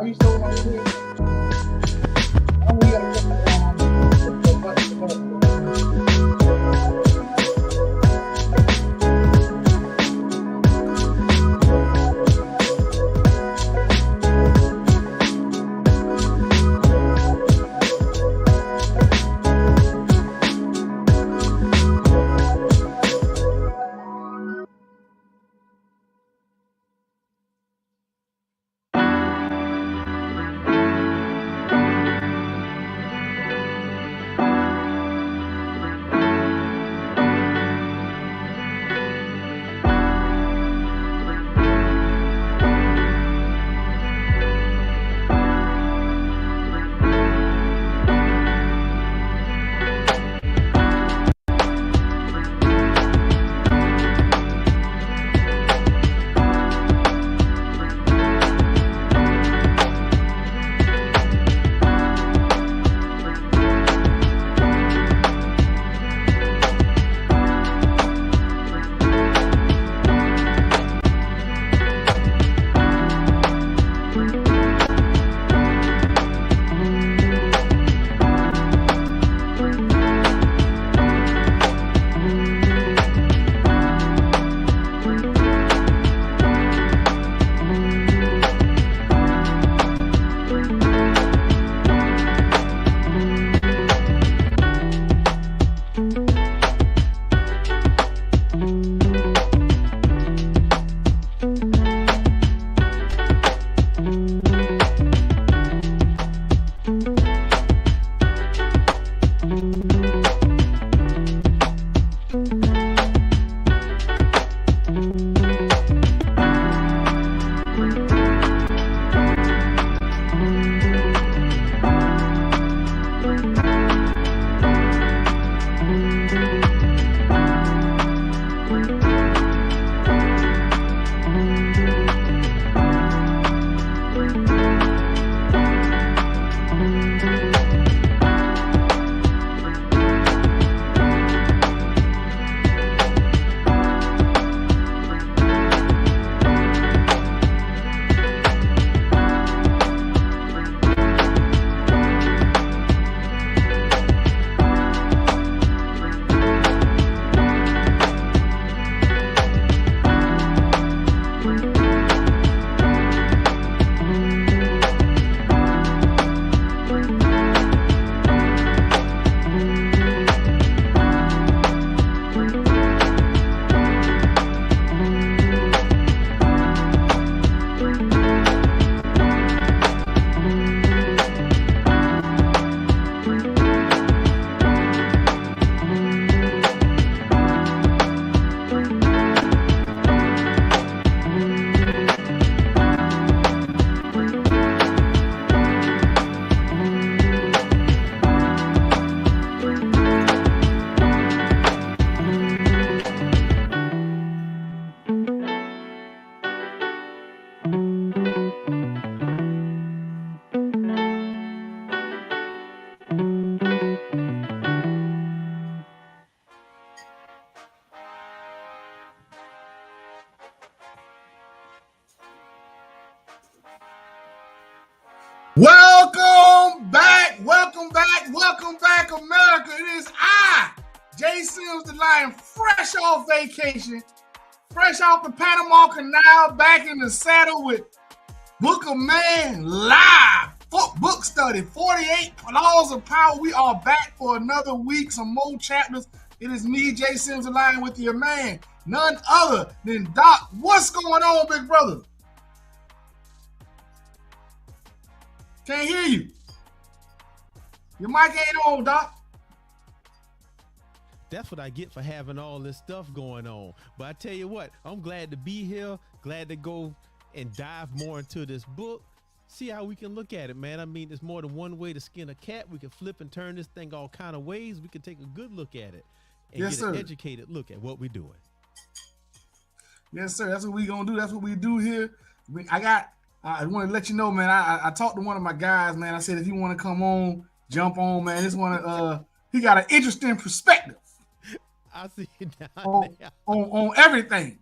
Are you still my kid? Oh, we gotta put that down. Welcome back, America. It is I, Jay Sims the Lion, fresh off vacation, fresh off the Panama Canal, back in the saddle with Book of Man live. Book study, 48 Laws of Power. We are back for another week, some more chapters. It is me, Jay Sims the Lion, with your man, none other than Doc. What's going on, big brother? Can't hear you. Your mic ain't on, Doc. That's what I get for having all this stuff going on. But I tell you what, I'm glad to be here, glad to go and dive more into this book, see how we can look at it, man. I mean, there's more than one way to skin a cat. We can flip and turn this thing all kind of ways. We can take a good look at it and get an educated look at what we're doing. Yes, sir. That's what we're going to do. That's what we do here. I want to let you know, man, I talked to one of my guys, man. I said, if you want to come on, jump on, man. This one, he got an interesting perspective. I see it on everything.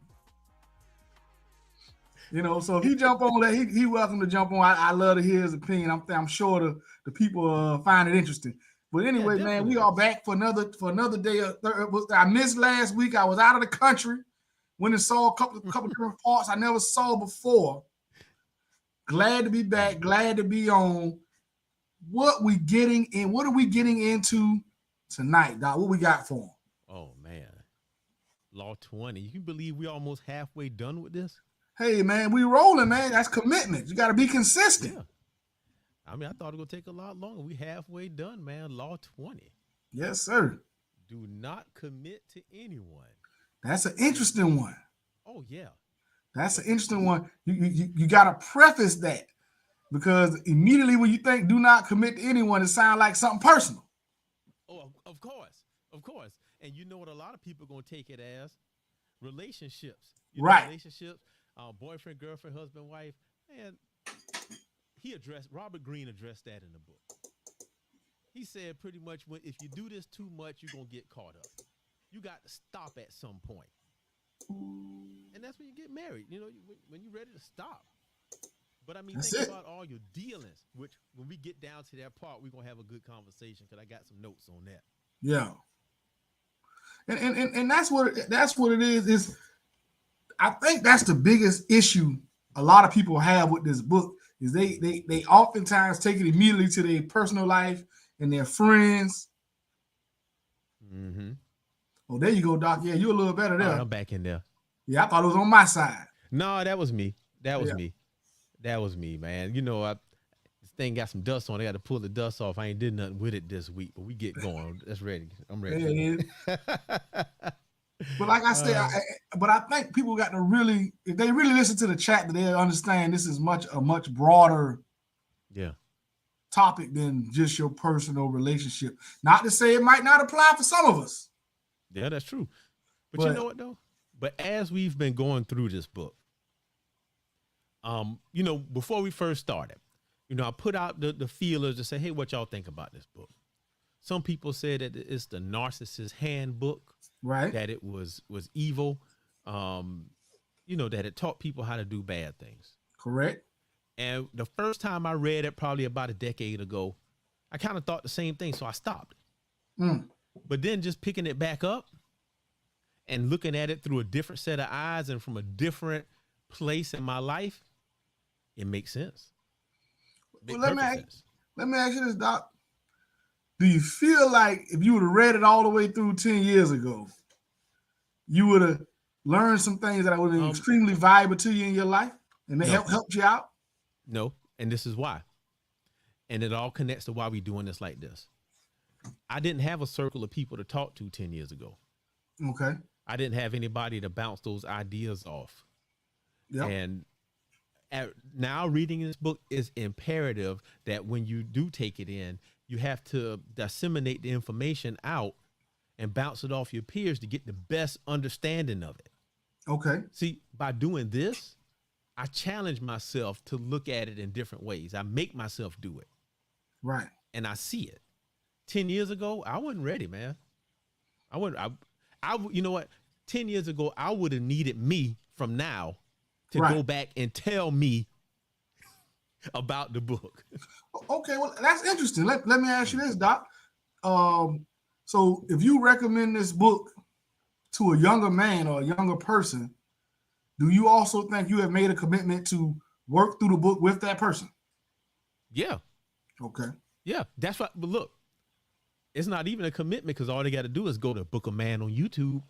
So if he jump on that, he welcome to jump on. I love to hear his opinion. I'm sure the people find it interesting. But anyway, man, we are back for another day. I missed last week. I was out of the country. Went and saw a couple different parts I never saw before. Glad to be back. Glad to be on. What are we getting into tonight, Doc? What we got for them? Oh man, Law 20. You can believe we almost halfway done with this? Hey man, we rolling, man. That's commitment. You got to be consistent. Yeah. I mean, I thought it would take a lot longer. We halfway done, man. Law 20. Yes, sir. Do not commit to anyone. That's an interesting one. Oh yeah. That's an interesting one. You got to preface that, because immediately when you think do not commit to anyone, it sounds like something personal. Oh, of course. And you know what a lot of people are going to take it as? Relationships. Right. Relationships, boyfriend, girlfriend, husband, wife. And Robert Greene addressed that in the book. He said pretty much if you do this too much, you're going to get caught up. You got to stop at some point. And that's when you get married, when you're ready to stop. But I mean, think about all your dealings, which when we get down to that part, we're going to have a good conversation because I got some notes on that. Yeah. And that's what it is I think that's the biggest issue a lot of people have with this book is they oftentimes take it immediately to their personal life and their friends. Mm-hmm. Oh, there you go, Doc. Yeah, you're a little better there. Right, I'm back in there. Yeah, I thought it was on my side. No, that was me. That was me, man. This thing got some dust on it. I got to pull the dust off. I ain't did nothing with it this week, but we get going. That's ready. I'm ready. Yeah. But like I said, I think people got to really, if they really listen to the chat, that they'll understand this is a much broader topic than just your personal relationship. Not to say it might not apply for some of us. Yeah, that's true. But you know what though? But as we've been going through this book, before we first started, I put out the feelers to say, hey, what y'all think about this book? Some people said that it's the narcissist handbook, right? That it was evil, that it taught people how to do bad things. Correct. And the first time I read it, probably about a decade ago, I kind of thought the same thing, so I stopped. But then just picking it back up and looking at it through a different set of eyes and from a different place in my life, it makes sense. Well, let me ask you this, Doc. Do you feel like if you would have read it all the way through 10 years ago, you would have learned some things that would have been extremely valuable to you in your life and they helped you out? No, and this is why. And it all connects to why we're doing this like this. I didn't have a circle of people to talk to 10 years ago. Okay. I didn't have anybody to bounce those ideas off. Yep. And now reading this book is imperative that when you do take it in, you have to disseminate the information out and bounce it off your peers to get the best understanding of it. Okay. See, by doing this, I challenge myself to look at it in different ways. I make myself do it. Right. And I see it. 10 years ago, I wasn't ready, man. You know what? 10 years ago, I would have needed me from now to go back and tell me about the book. Okay, well, that's interesting. Let me ask you this, Doc. So if you recommend this book to a younger man or a younger person, do you also think you have made a commitment to work through the book with that person? Yeah. Okay. Yeah, that's right. But look, it's not even a commitment because all they got to do is go to Book of Man on YouTube.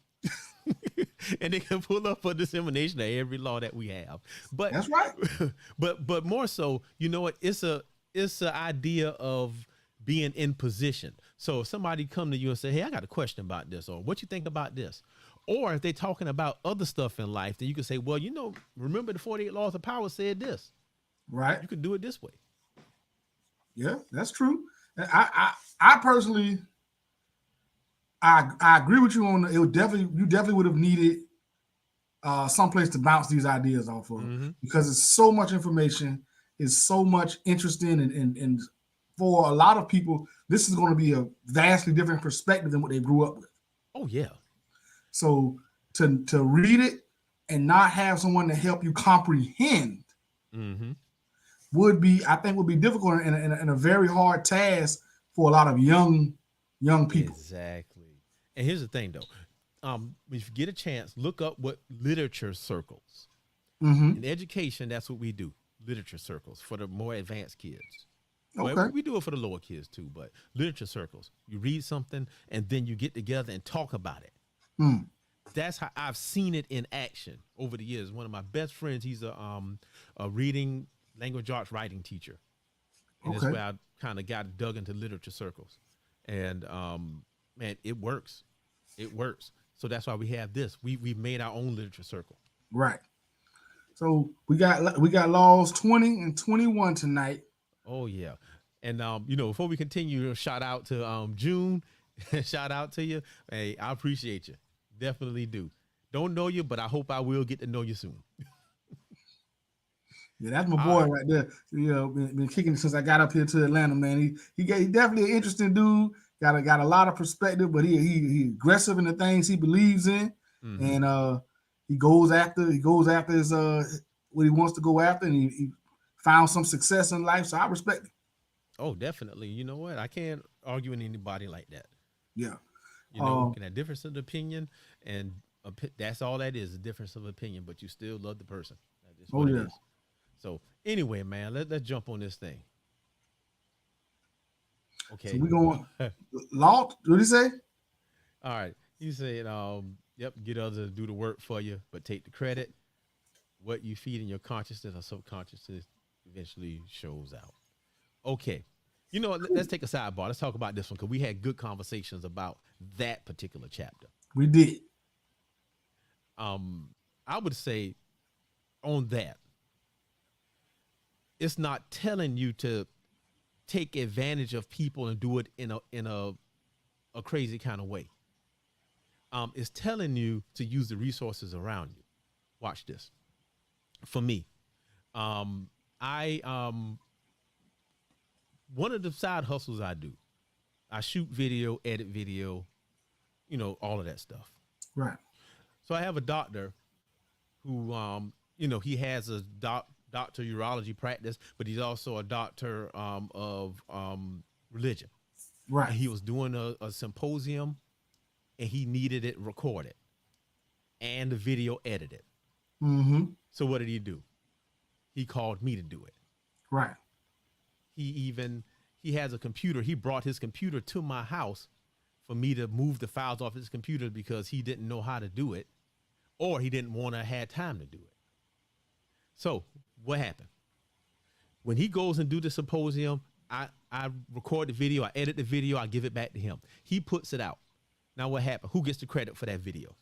And they can pull up a dissemination of every law that we have. But that's right. But more so, you know what? It's an idea of being in position. So if somebody come to you and say, hey, I got a question about this, or what you think about this? Or if they're talking about other stuff in life, then you can say, well, remember the 48 Laws of Power said this. Right. You can do it this way. Yeah, that's true. I personally, I agree with you on you definitely would have needed someplace to bounce these ideas off of, because it's so much information, it's so much interesting, and for a lot of people, this is going to be a vastly different perspective than what they grew up with. Oh yeah. So to read it and not have someone to help you comprehend Mm-hmm. would be difficult in a very hard task for a lot of young people. Exactly. And here's the thing, though. If you get a chance, look up what literature circles. Mm-hmm. In education, that's what we do. Literature circles for the more advanced kids. Well, Okay. we do it for the lower kids too, but literature circles. You read something and then you get together and talk about it. Mm. That's how I've seen it in action over the years. One of my best friends, he's a reading language arts writing teacher. And that's Okay. where I kind of got dug into literature circles. And man, it works. It works. So that's why we have this. We've made our own literature circle. Right. So we got laws 20 and 21 tonight. Oh yeah. And before we continue, shout out to June. Shout out to you. Hey, I appreciate you. Definitely do. Don't know you, but I hope I will get to know you soon. Yeah, that's my boy right there. Been kicking it since I got up here to Atlanta, man. He definitely an interesting dude. Got a lot of perspective, but he aggressive in the things he believes in, Mm-hmm. and he goes after his what he wants to go after, and he found some success in life. So I respect him. Oh, definitely. You know what? I can't argue with anybody like that. Yeah. You can have difference of opinion, and that's all that is, a difference of opinion, but you still love the person. That's just what it is. So anyway, man, let's jump on this thing. Okay. So we going law. What did he say? All right. You said, yep, get others to do the work for you, but take the credit. What you feed in your consciousness or subconsciousness eventually shows out. Okay. You know what? Let's take a sidebar. Let's talk about this one because we had good conversations about that particular chapter. We did. I would say on that, it's not telling you to take advantage of people and do it in a crazy kind of way. It's telling you to use the resources around you. Watch this. For me, one of the side hustles I do, I shoot video, edit video, all of that stuff. Right. So I have a doctor who, he has a doctor urology practice, but he's also a doctor of religion. Right. And he was doing a symposium, and he needed it recorded and the video edited. Mm-hmm. So what did he do? He called me to do it. Right. He has a computer. He brought his computer to my house for me to move the files off his computer because he didn't know how to do it, or he didn't want to have time to do it. So what happened? When he goes and do the symposium, I record the video, I edit the video, I give it back to him. He puts it out. Now what happened? Who gets the credit for that video?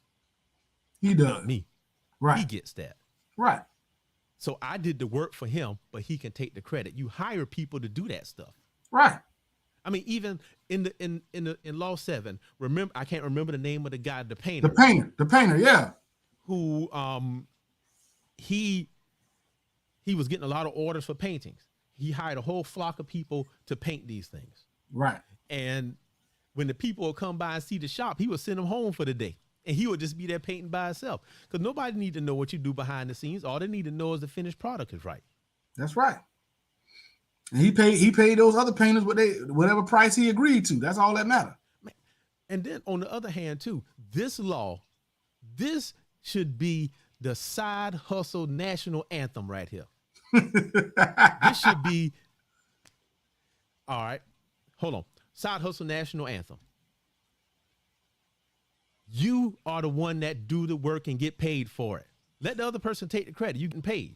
He does. Not me. Right. He gets that. Right. So I did the work for him, but he can take the credit. You hire people to do that stuff. Right. I mean, even in Law 7, remember, I can't remember the name of the guy, the painter. The painter, yeah. Who he was getting a lot of orders for paintings. He hired a whole flock of people to paint these things. Right. And when the people would come by and see the shop, he would send them home for the day. And he would just be there painting by himself. Because nobody need to know what you do behind the scenes. All they need to know is the finished product is right. That's right. And he paid those other painters whatever price he agreed to. That's all that matters. And then on the other hand, too, this should be the side hustle national anthem right here. This should be, all right, hold on. Side hustle national anthem. You are the one that do the work and get paid for it. Let the other person take the credit. You get paid.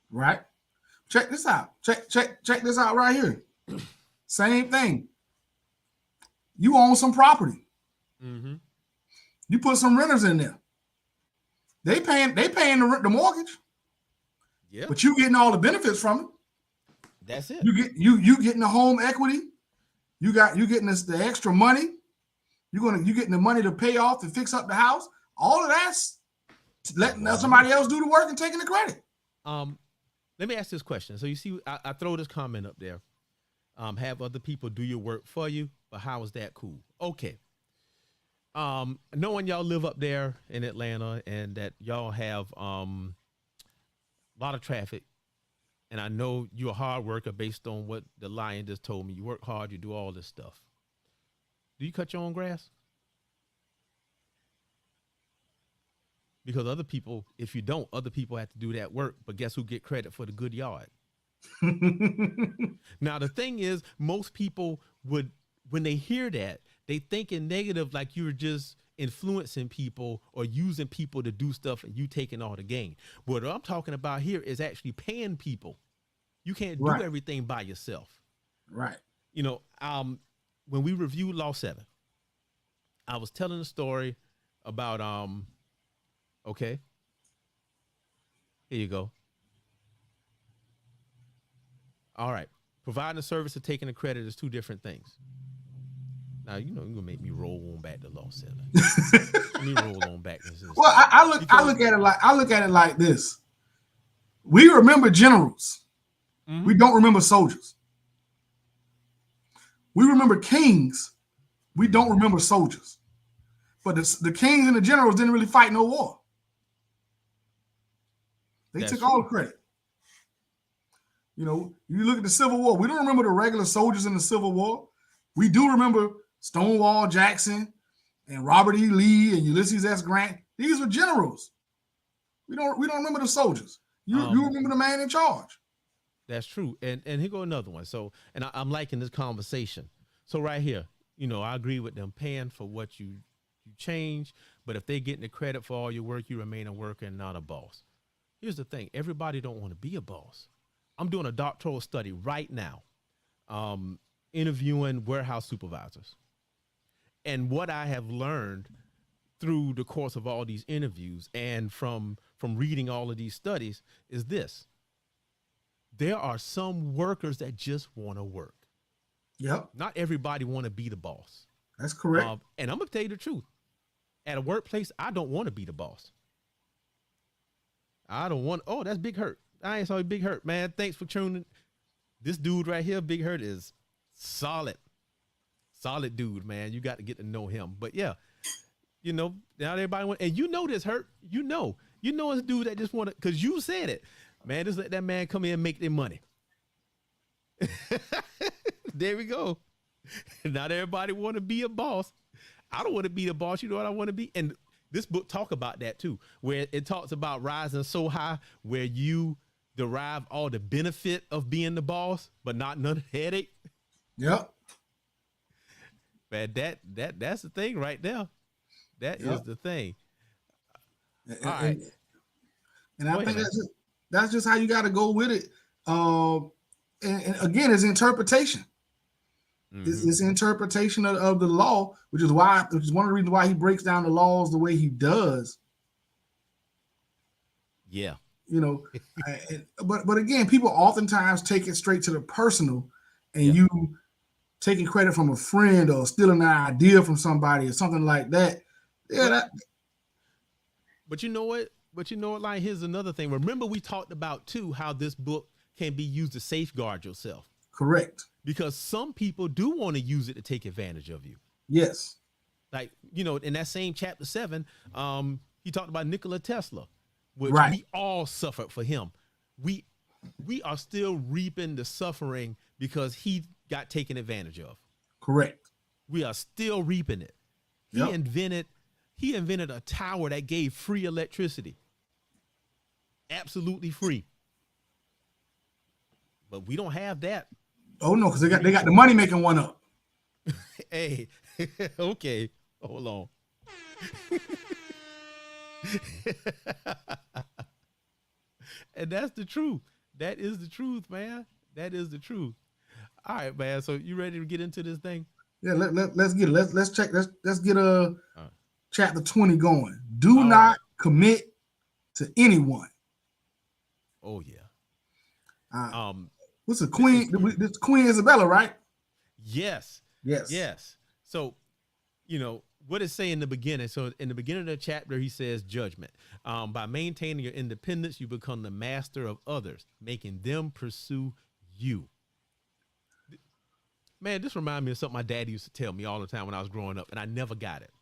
Right. Check this out. Check this out right here. Same thing. You own some property. Mm-hmm. You put some renters in there. They paying the mortgage. Yeah. But you getting all the benefits from it. That's it. You getting the home equity. You getting the extra money. You getting the money to pay off and fix up the house. All of that's letting somebody else do the work and taking the credit. Let me ask this question. So you see, I throw this comment up there. Have other people do your work for you, but how is that cool? Okay. Knowing y'all live up there in Atlanta and that y'all have a lot of traffic, and I know you're a hard worker based on what the Lion just told me. You work hard, you do all this stuff. Do you cut your own grass? Because other people, if you don't, other people have to do that work. But guess who get credit for the good yard? Now, the thing is, most people would, when they hear that, they think in negative, like you're just influencing people or using people to do stuff and you taking all the gain. What I'm talking about here is actually paying people. You can't do everything by yourself. Right. You know, when we reviewed Law 7, I was telling a story about, okay, here you go. All right. Providing a service or taking the credit is two different things. Now, you know, you're gonna make me roll on back to Law 7. Let me roll on back to this. Well, I look at it like this. We remember generals. Mm-hmm. We don't remember soldiers. We remember kings. We don't remember soldiers. But the kings and the generals didn't really fight no war. They took all the credit. You know, you look at the Civil War. We don't remember the regular soldiers in the Civil War. We do remember Stonewall Jackson and Robert E. Lee and Ulysses S. Grant. These were generals. We don't remember the soldiers. You remember the man in charge. That's true. And here go another one. So, and I'm liking this conversation. So right here, you know, I agree with them paying for what you change, but if they're getting the credit for all your work, you remain a worker and not a boss. Here's the thing. Everybody don't want to be a boss. I'm doing a doctoral study right now, interviewing warehouse supervisors. And what I have learned through the course of all these interviews and from reading all of these studies is this. There are some workers that just want to work. Yep. Not everybody want to be the boss. That's correct. And I'm going to tell you the truth. At a workplace, I don't want to be the boss. I don't want, oh, that's Big Hurt. I ain't saw Big Hurt, man. Thanks for tuning. This dude right here, Big Hurt, is solid. Solid dude, man. You got to get to know him. But yeah, you know, now everybody want, and you know this, Hurt. You know it's a dude that just want to, because you said it. Man, just let that man come in and make their money. There we go. Not everybody want to be a boss. I don't want to be the boss. You know what I want to be? And this book talk about that too, where it talks about rising so high where you derive all the benefit of being the boss, but not none of the headache. Yep. Man, that's the thing right there. That is the thing. All right. And I think that's just how you got to go with it. And again, it's interpretation. Mm-hmm. It's interpretation of the law, which is one of the reasons why he breaks down the laws the way he does. Yeah. You know, but again, people oftentimes take it straight to the personal, and you taking credit from a friend or stealing an idea from somebody or something like that. Yeah. But you know what? Like, here's another thing. Remember, we talked about too how this book can be used to safeguard yourself. Correct. Because some people do want to use it to take advantage of you. Yes. Like, you know, in that same chapter 7, he talked about Nikola Tesla, which we all suffered for him. We are still reaping the suffering because he got taken advantage of. Correct. We are still reaping it. He invented a tower that gave free electricity. Absolutely free. But we don't have that. Oh no, because they got the money making one up. Hey, okay, hold on. And that's the truth. That is the truth, man. That is the truth. All right, man. So you ready to get into this thing? Yeah, let's get it. Let's check. Let's get chapter 20 going. Do not commit to anyone. Oh yeah. What's the queen? This Queen Isabella, right? Yes. So, you know, what it say in the beginning? So in the beginning of the chapter, he says judgment. By maintaining your independence, you become the master of others, making them pursue you. Man, this reminds me of something my daddy used to tell me all the time when I was growing up, and I never got it.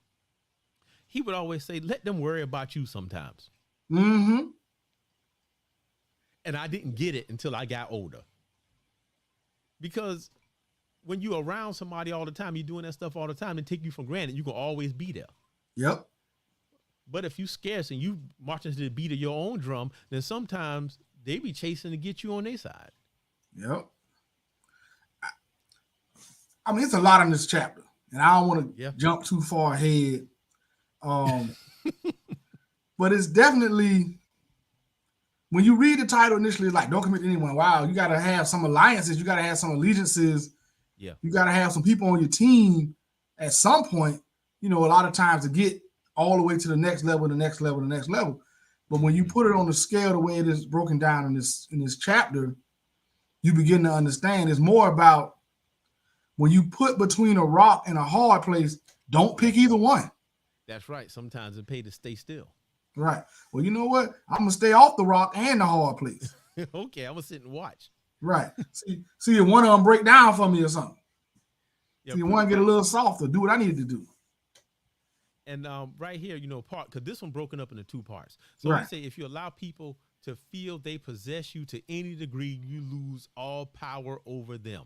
he would always say, let them worry about you sometimes. Mm-hmm. And I didn't get it until I got older. Because when you're around somebody all the time, you're doing that stuff all the time, and take you for granted, you can always be there. Yep. But if you scarce and you marching to the beat of your own drum, then sometimes they be chasing to get you on their side. Yep. I mean, it's a lot in this chapter, and I don't want to jump too far ahead. But it's definitely, when you read the title initially, it's like, don't commit to anyone. Wow, you got to have some alliances. You got to have some allegiances. Yeah. You got to have some people on your team at some point, a lot of times to get all the way to the next level, the next level, the next level. But when you put it on the scale the way it is broken down in this chapter, you begin to understand it's more about when you put between a rock and a hard place, don't pick either one. That's right. Sometimes it pays to stay still. Right. Well, you know what? I'm going to stay off the rock and the hard place. Okay, I'm going to sit and watch. Right. See if one of them break down for me or something. Yeah, see if one get a little softer, do what I need to do. And right here, because this one broken up into two parts. So right. we say if you allow people to feel they possess you to any degree, you lose all power over them.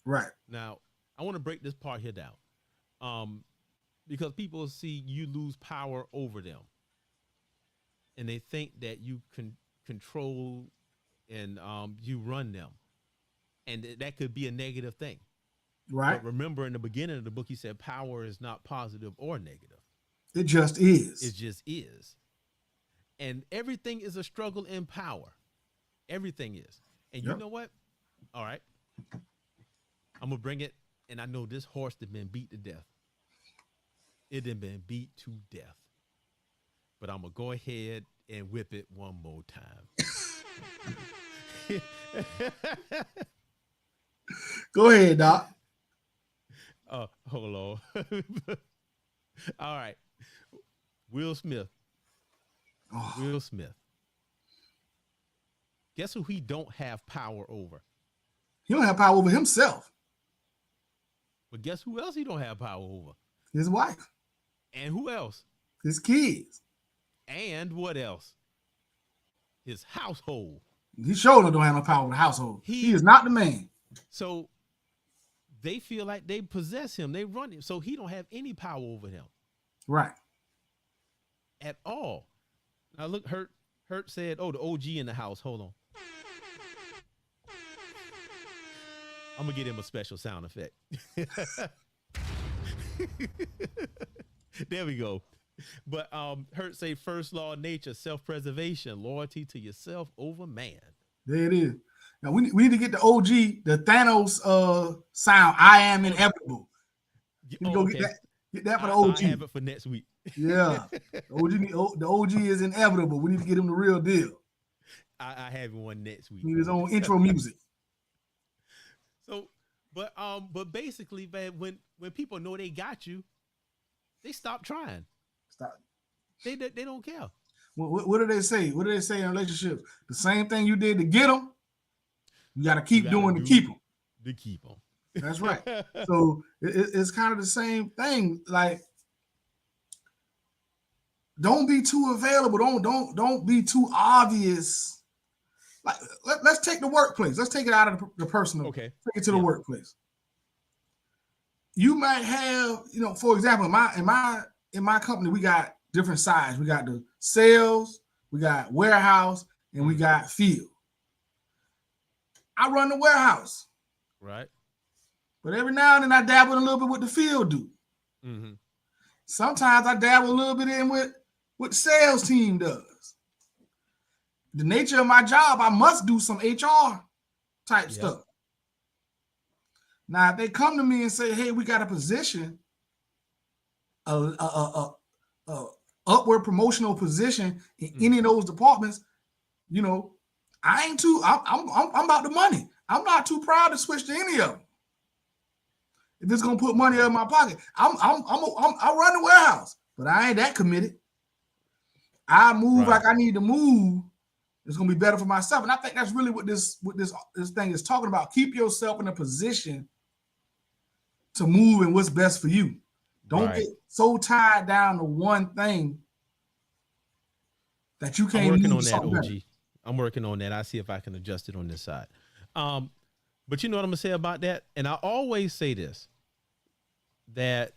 Right. Now, I want to break this part here down. Because people see you lose power over them. And they think that you can control and you run them. And that could be a negative thing. Right. But remember, in the beginning of the book, he said power is not positive or negative. It just is. It just is. And everything is a struggle in power. Everything is. And you know what? All right. I'm going to bring it. And I know this horse has been beat to death. It had been beat to death. But I'm going to go ahead and whip it one more time. Go ahead, Doc. Hold on. All right. Will Smith. Oh. Will Smith. Guess who he don't have power over? He don't have power over himself. But guess who else he don't have power over? His wife. And who else? His kids. And what else? His household. He surely don't have no power over the household. He is not the man. So they feel like they possess him. They run him. So he don't have any power over them. Right. At all. Now look, Hurt said, oh, the OG in the house. Hold on. I'm going to get him a special sound effect. There we go. But Hurt say first law of nature, self-preservation, loyalty to yourself over man. There it is. Now we need to get the OG, the Thanos sound. I am inevitable. Go get that for the OG. I have it for next week. Yeah, the OG is inevitable. We need to get him the real deal. I have one next week. He need his own intro music. So, but basically, man, when people know they got you, they stop trying. Stop. They don't care. What do they say? What do they say in relationships? The same thing you did to get them, you got to keep doing to keep them. To keep them. That's right. So it's kind of the same thing. Like, don't be too available. Don't be too obvious. Like, let's take the workplace. Let's take it out of the personal. Okay. Take it to the workplace. You might have, for example, in my company, we got different sides. We got the sales, we got warehouse, and we got field. I run the warehouse. Right. But every now and then I dabble a little bit with the field do. Mm-hmm. Sometimes I dabble a little bit in with what the sales team does. The nature of my job, I must do some HR type stuff. Now, if they come to me and say, hey, we got a position, a upward promotional position in any of those departments, I ain't too, I'm about the money. I'm not too proud to switch to any of them. If it's gonna put money in my pocket, I run the warehouse, but I ain't that committed. I move like I need to move. It's gonna be better for myself, and I think that's really what this thing is talking about. Keep yourself in a position to move and what's best for you. Don't Right. get so tied down to one thing that you I'm can't working move on to that, something better. OG. I'm working on that. I see if I can adjust it on this side. But you know what I'm gonna say about that? And I always say this, that,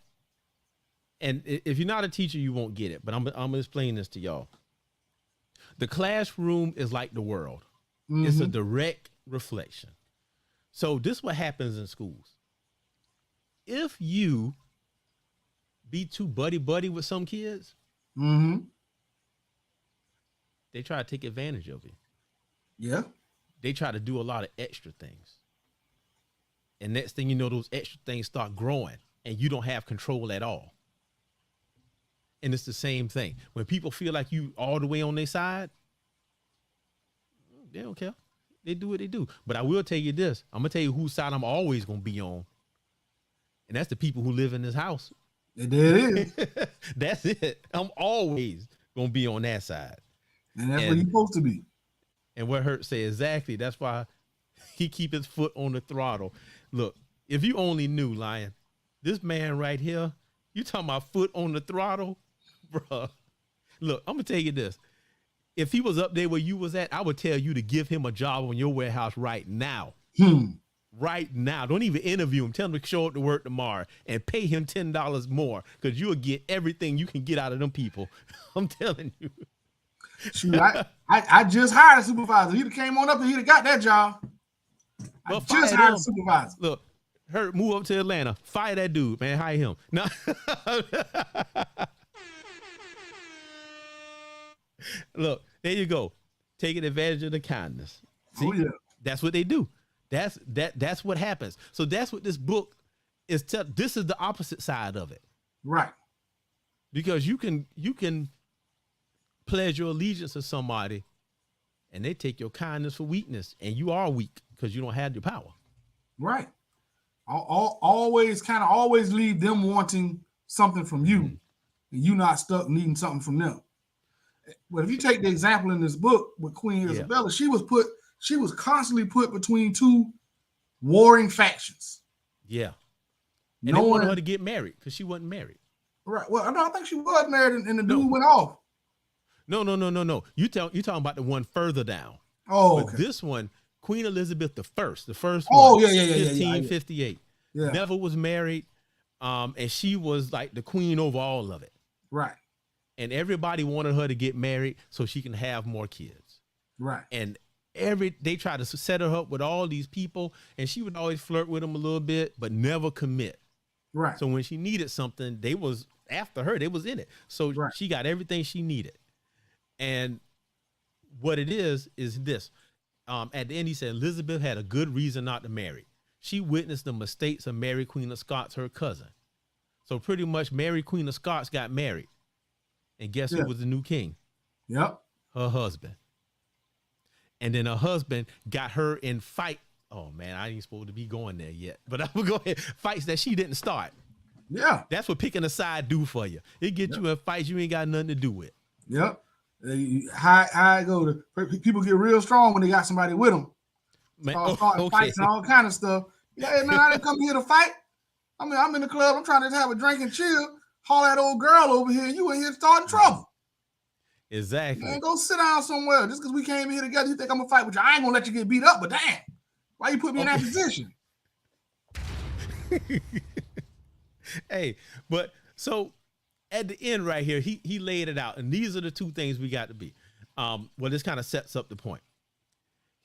and if you're not a teacher, you won't get it. But I'm gonna explain this to y'all. The classroom is like the world. It's a direct reflection. So this is what happens in schools. If you be too buddy with some kids, they try to take advantage of you. Yeah. They try to do a lot of extra things. And next thing you know, those extra things start growing and you don't have control at all. And it's the same thing. When people feel like you all the way on their side, they don't care. They do what they do. But I will tell you this. I'm going to tell you whose side I'm always going to be on. And that's the people who live in this house. There it is. That's it. I'm always going to be on that side. And that's where you're supposed to be. And what Hurt said, exactly. That's why he keep his foot on the throttle. Look, if you only knew, Lion, this man right here, you talking about foot on the throttle, bruh. Look, I'm going to tell you this. If he was up there where you was at, I would tell you to give him a job on your warehouse right now. Right now. Don't even interview him. Tell him to show up to work tomorrow and pay him $10 more because you'll get everything you can get out of them people. I'm telling you. Shoot, I just hired a supervisor. He'd have came on up and he'd have got that job. Well, I just hired a supervisor. Look, Hurt, move up to Atlanta. Fire that dude, man. Hire him. No. Look, there you go. Taking advantage of the kindness. See? Oh, yeah. That's what they do. That's what happens. So that's what this book is. This is the opposite side of it. Right. Because you can pledge your allegiance to somebody and they take your kindness for weakness, and you are weak because you don't have your power. Right. Always leave them wanting something from you, and you not stuck needing something from them. But if you take the example in this book with Queen Isabella, she was constantly put between two warring factions. Yeah. And they wanted her to get married because she wasn't married. Right. Well, I think she was married, and the dude went off. No. You talking about the one further down. Oh, but this one, Queen Elizabeth the first one. 1558. Yeah. Never was married. And she was like the queen over all of it. Right. And everybody wanted her to get married so she can have more kids. Right. And they tried to set her up with all these people, and she would always flirt with them a little bit, but never commit. Right. So when she needed something, they was after her. They was in it. So she got everything she needed. And what it is this. At the end, he said Elizabeth had a good reason not to marry. She witnessed the mistakes of Mary, Queen of Scots, her cousin. So pretty much Mary, Queen of Scots got married. And guess who was the new king? Yep. Her husband. And then her husband got her in fight. Oh, man, I ain't supposed to be going there yet. But I'm going to go ahead. Fights that she didn't start. Yeah. That's what picking a side do for you. It gets you in fights you ain't got nothing to do with. Yep. How I go to people get real strong when they got somebody with them. Starting fights and all kind of stuff. Yeah, hey, man, I didn't come here to fight. I mean, I'm in the club. I'm trying to have a drink and chill. Holler at old girl over here. You in here starting trouble. Exactly. Man, go sit down somewhere. Just because we came here together, you think I'm going to fight with you. I ain't going to let you get beat up, but damn. Why you put me in that position? Hey, but so at the end right here, he laid it out. And these are the two things we got to be. Well, this kind of sets up the point.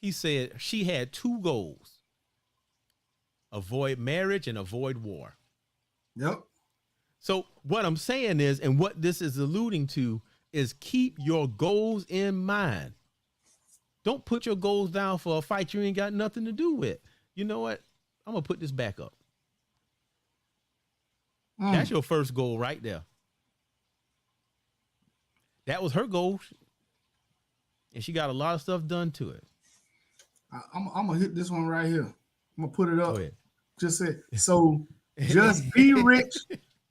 He said she had two goals: avoid marriage and avoid war. Yep. So what I'm saying is, and what this is alluding to, is keep your goals in mind. Don't put your goals down for a fight you ain't got nothing to do with. You know what? I'm going to put this back up. That's your first goal right there. That was her goal. And she got a lot of stuff done to it. I'm going to hit this one right here. I'm going to put it up. Go ahead. Just say, so just be rich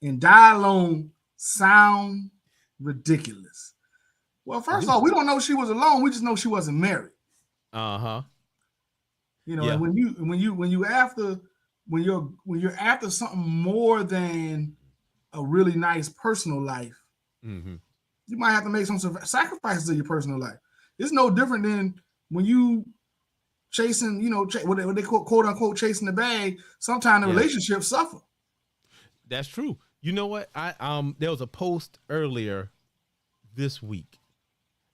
and die alone sound ridiculous. Well, first off, we don't know she was alone. We just know she wasn't married. Uh-huh. You know, and when you're after something more than a really nice personal life, Mm-hmm. you might have to make some sacrifices in your personal life. It's no different than when you chasing, what they quote unquote chasing the bag. Sometimes the Yeah, relationships suffer. that's true. You know what? There was a post earlier this week,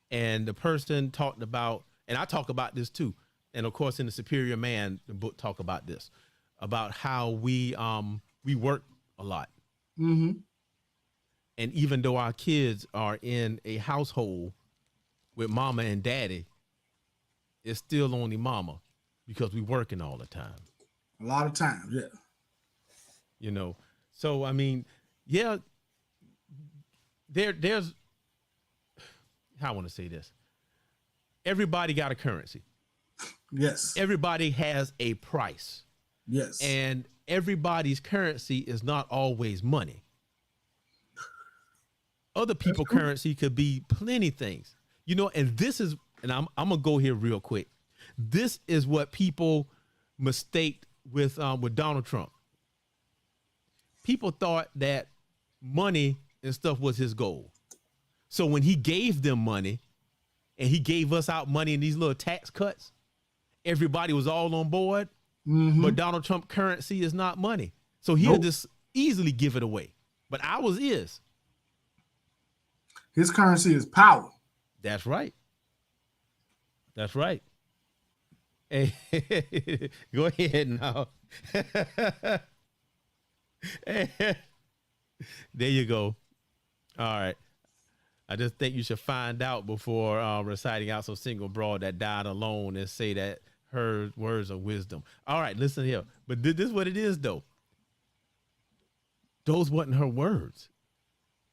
and the person talked about, and I talk about this too, and of course in the Superior Man, the book talk about this, about how we work a lot, Mm-hmm. and even though our kids are in a household with mama and daddy, it's still only mama because we working all the time. A lot of times, yeah. You know, so I mean, yeah, there's how I want to say this. Everybody got a currency. Yes. Everybody has a price. Yes. And everybody's currency is not always money. Other people currency could be plenty things. And this is, and I'm gonna go here real quick. This is what people mistaked with Donald Trump. People thought that money and stuff was his goal. So when he gave them money and he gave us out money in these little tax cuts, everybody was all on board. Mm-hmm. But Donald Trump currency is not money. So he'll just easily give it away. But ours is. His currency is power. That's right. That's right. Hey, go ahead now. There you go. All right. I just think you should find out before reciting out some single broad that died alone and say that her words of wisdom. All right, listen here. But this is what it is, though. Those wasn't her words.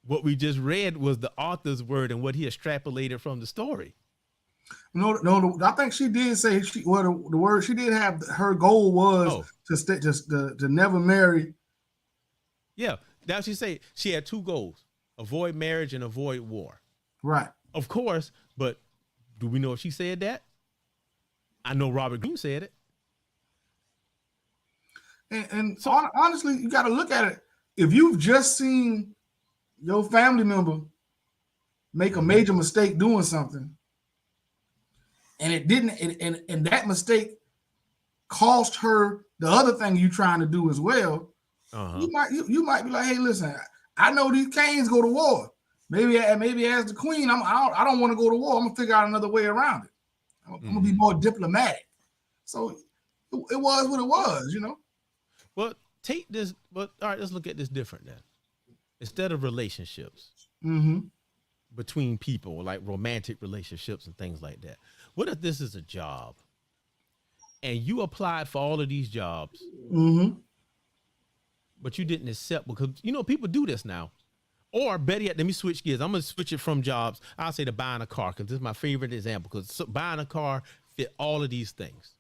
What we just read was the author's word and what he extrapolated from the story. No, I think she did say the word she did have. Her goal was to never marry. Yeah, now she said she had two goals: avoid marriage and avoid war. Right. Of course, but do we know if she said that? I know Robert Greene said it. And so honestly, you got to look at it. If you've just seen your family member make a major mistake doing something, and it didn't, and that mistake cost her the other thing you trying to do as well, you might be like, hey, listen, I know these Canes go to war. Maybe as the queen, I don't want to go to war. I'm gonna figure out another way around it. I'm gonna be more diplomatic. So it was what it was, Well, take this. But all right, let's look at this different then. Instead of relationships between people, like romantic relationships and things like that, what if this is a job and you applied for all of these jobs, but you didn't accept because people do this now? Or better yet, let me switch gears. I'm gonna switch it from jobs. I'll say to buying a car because this is my favorite example. Because buying a car fit all of these things.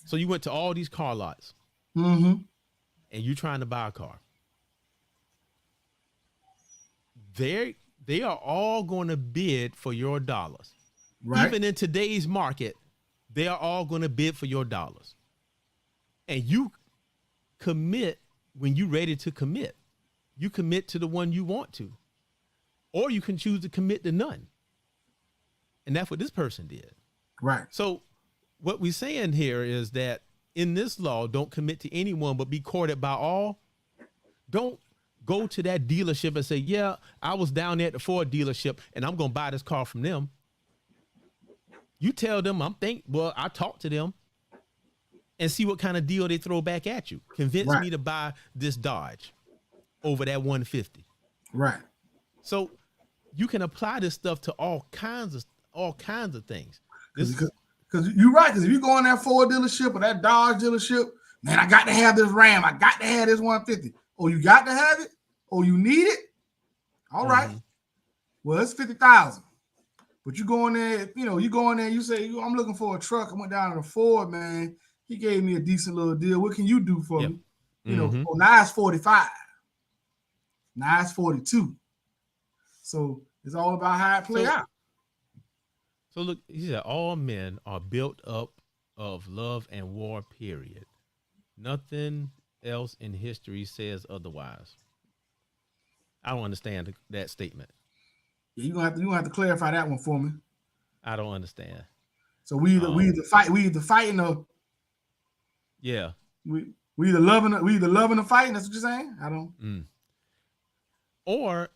So you went to all these car lots, and you trying to buy a car. They are all going to bid for your dollars. Right. Even in today's market, they are all going to bid for your dollars. And you commit when you're ready to commit. You commit to the one you want to. Or you can choose to commit to none. And that's what this person did. Right. So what we're saying here is that in this law, don't commit to anyone, but be courted by all. Don't go to that dealership and say, yeah, I was down there at the Ford dealership and I'm going to buy this car from them. You tell them, I talked to them and see what kind of deal they throw back at you. Convince me to buy this Dodge over that 150. Right. So you can apply this stuff to all kinds of things. Because you're right. Because if you go in that Ford dealership or that Dodge dealership, man, I got to have this Ram. I got to have this 150. Oh, you got to have it? Oh, you need it? All right. Well, it's $50,000. But you go in there, you say, I'm looking for a truck. I went down to the Ford, man. He gave me a decent little deal. What can you do for me? Now it's 45. Now it's 42. So it's all about how it play out. So look, he said, all men are built up of love and war, period. Nothing else in history says otherwise. I don't understand that statement. Yeah, you gonna have to clarify that one for me. I don't understand. So we either fighting or Yeah. we either loving or fighting. That's what you're saying. I don't. Or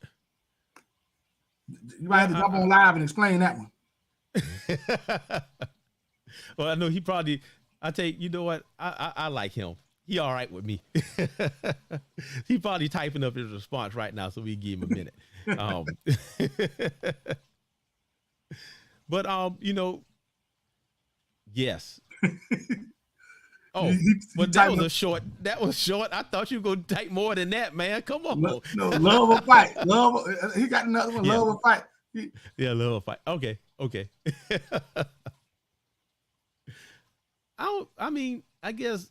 you might have to jump on live and explain that one. well, I know he probably. I take. You know what? I like him. He all right with me. He probably typing up his response right now, so we give him a minute. But you know, yes. Oh, but that was short. That was short. I thought you were gonna type more than that, man. Come on. No, love or fight. Love. He got another one. Yeah. Love or fight. Yeah, love or fight. Okay. I mean, I guess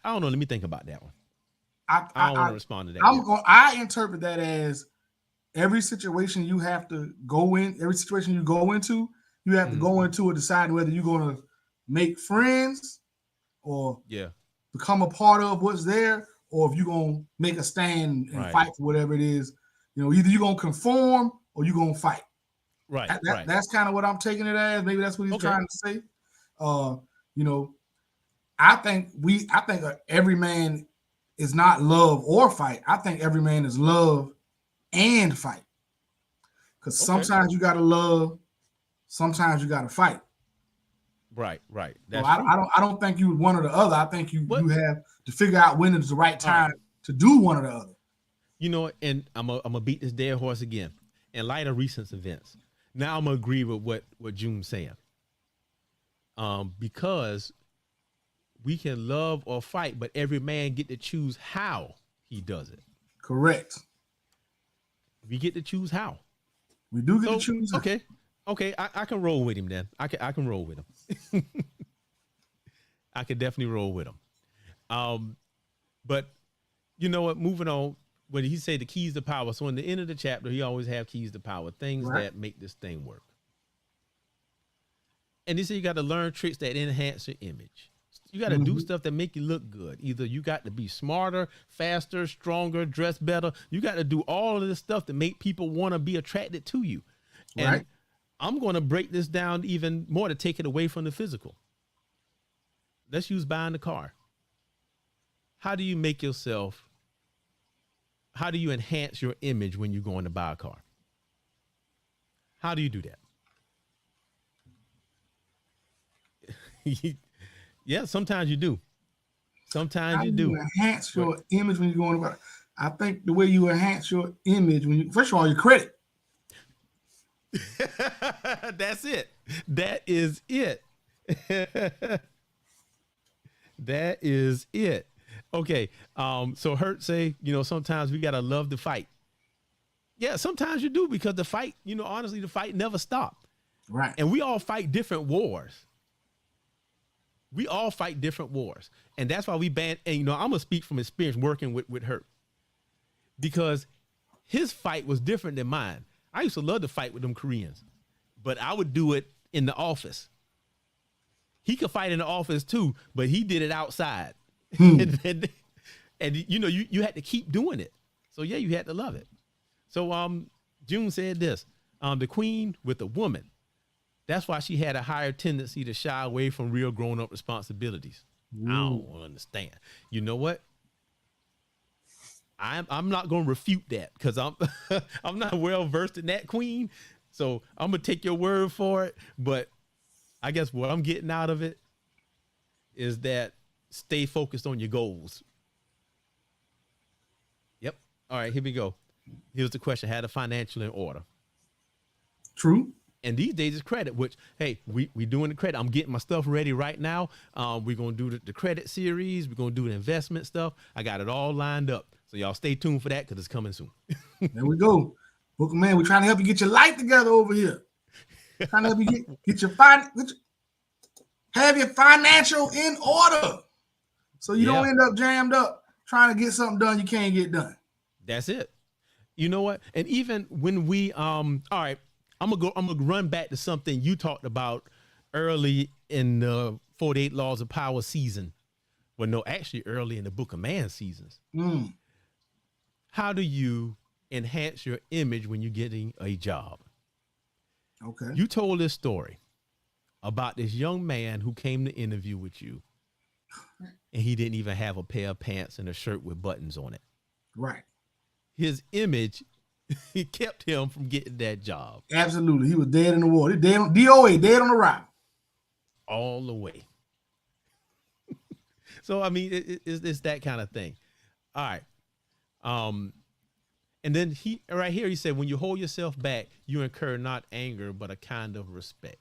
I don't know. Let me think about that one. I don't want to respond to that. I interpret that as every situation you have to go in, every situation you go into, you have to go into it deciding whether you're going to make friends or become a part of what's there, or if you're going to make a stand and fight for whatever it is. You know, either you're going to conform or you're going to fight. Right. That's kind of what I'm taking it as. Maybe that's what he's trying to say. You know, I think every man is not love or fight. I think every man is love and fight. Because sometimes you gotta love, sometimes you gotta fight. Right. So I don't think you would one or the other. I think you have to figure out when is the right time to do one or the other. You know, and I'm gonna beat this dead horse again. In light of recent events, now I'm gonna agree with what June's saying. Because we can love or fight, but every man get to choose how he does it. Correct. We get to choose how. We do get to choose. Okay. I can roll with him then. I can roll with him. I can definitely roll with him. But you know what? Moving on. When he say the keys to power, so in the end of the chapter, he always have keys to power, things that make this thing work. And he said you got to learn tricks that enhance your image. You got to do stuff that make you look good. Either you got to be smarter, faster, stronger, dress better. You got to do all of this stuff to make people want to be attracted to you. And I'm going to break this down even more to take it away from the physical. Let's use buying the car. How do you make yourself, how do you enhance your image when you're going to buy a car? How do you do that? Yeah, sometimes you do. Sometimes you do. Enhance your image when you're going about it. I think the way you enhance your image when you, first of all, your credit. That's it. That is it. That is it. Okay. So Hurt say, you know, sometimes we gotta love the fight. Yeah, sometimes you do, because the fight, you know, honestly, the fight never stopped. Right. And we all fight different wars. We all fight different wars. And that's why we ban, and you know, I'm gonna speak from experience working with Hurt. Because his fight was different than mine. I used to love to fight with them Koreans, but I would do it in the office. He could fight in the office too, but he did it outside. And you know, you had to keep doing it. So yeah, you had to love it. So June said this, the queen with the woman. That's why she had a higher tendency to shy away from real grown-up responsibilities. I don't understand. You know what? I'm not going to refute that, because I'm not well versed in that, queen. So I'm going to take your word for it. But I guess what I'm getting out of it is that stay focused on your goals. Yep. All right, here we go. Here's the question. Had a financial in order. True. And these days it's credit, which, hey, we doing the credit. I'm getting my stuff ready right now. We're going to do the credit series. We're going to do the investment stuff. I got it all lined up. So y'all stay tuned for that, because it's coming soon. There we go. Booker Man, we're trying to help you get your life together over here. Trying to help you get your have your financial in order, so you don't end up jammed up trying to get something done you can't get done. That's it. You know what? And even when we all right, I'm gonna run back to something you talked about early in the 48 Laws of Power season. Well, no, actually early in the Book of Man seasons. How do you enhance your image when you're getting a job. Okay. You told this story about this young man who came to interview with you, and he didn't even have a pair of pants and a shirt with buttons on it. Right. His image, he kept him from getting that job. Absolutely. He was dead in the water. Dead on DOA, dead on the route. All the way. So, I mean, it's that kind of thing. All right. And then right here, he said, when you hold yourself back, you incur not anger, but a kind of respect.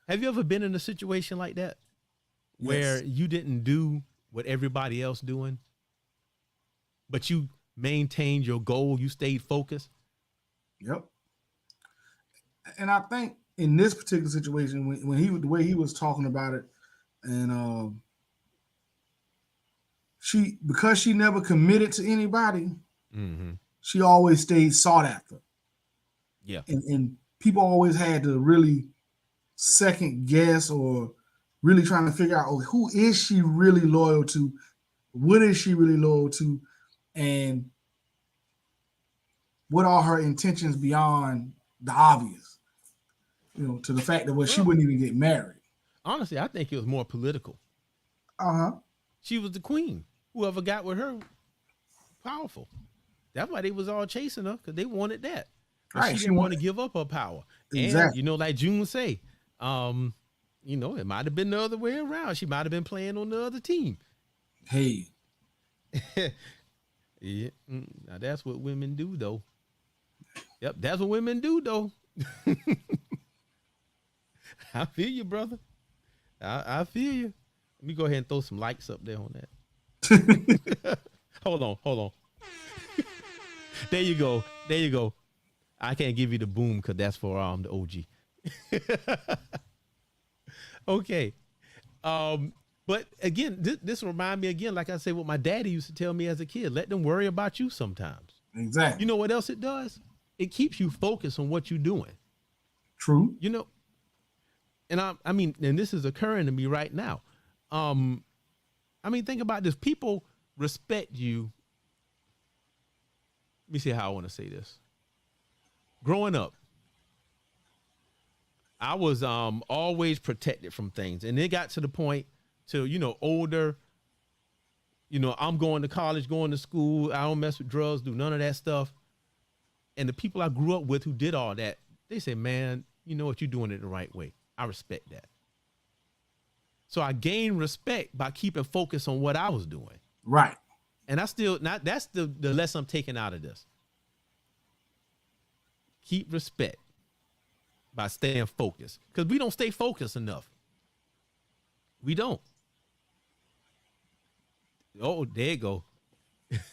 Have you ever been in a situation like that where you didn't do what everybody else doing, but you maintained your goal? You stayed focused. Yep. And I think in this particular situation, when he, the way he was talking about it, and because she never committed to anybody, she always stayed sought after. Yeah. And people always had to really second guess or really trying to figure out, oh, who is she really loyal to? What is she really loyal to? And what are her intentions beyond the obvious? You know, to the fact that she wouldn't even get married. Honestly, I think it was more political. She was the queen. Whoever got with her, powerful. That's why they was all chasing her, because they wanted that. Right. She didn't want to give up her power. Exactly. And, you know, like June say, you know, it might have been the other way around. She might have been playing on the other team. Hey. Yeah. Now that's what women do, though. Yep, that's what women do, though. I feel you, brother. I feel you. Let me go ahead and throw some likes up there on that. Hold on. There you go. I can't give you the boom because that's for the OG. Okay. But again, this remind me again, like I said, what my daddy used to tell me as a kid, let them worry about you sometimes. Exactly. You know what else it does? It keeps you focused on what you're doing. True. You know, and I mean, and this is occurring to me right now. I mean, think about this. People respect you. Let me see how I want to say this. Growing up, I was always protected from things. And it got to the point to, you know, older, you know, I'm going to college, going to school. I don't mess with drugs, do none of that stuff. And the people I grew up with who did all that, they say, man, you know what, you're doing it the right way. I respect that. So I gained respect by keeping focus on what I was doing. Right. And that's the lesson I'm taking out of this. Keep respect by staying focused, because we don't stay focused enough. We don't. Oh, there you go.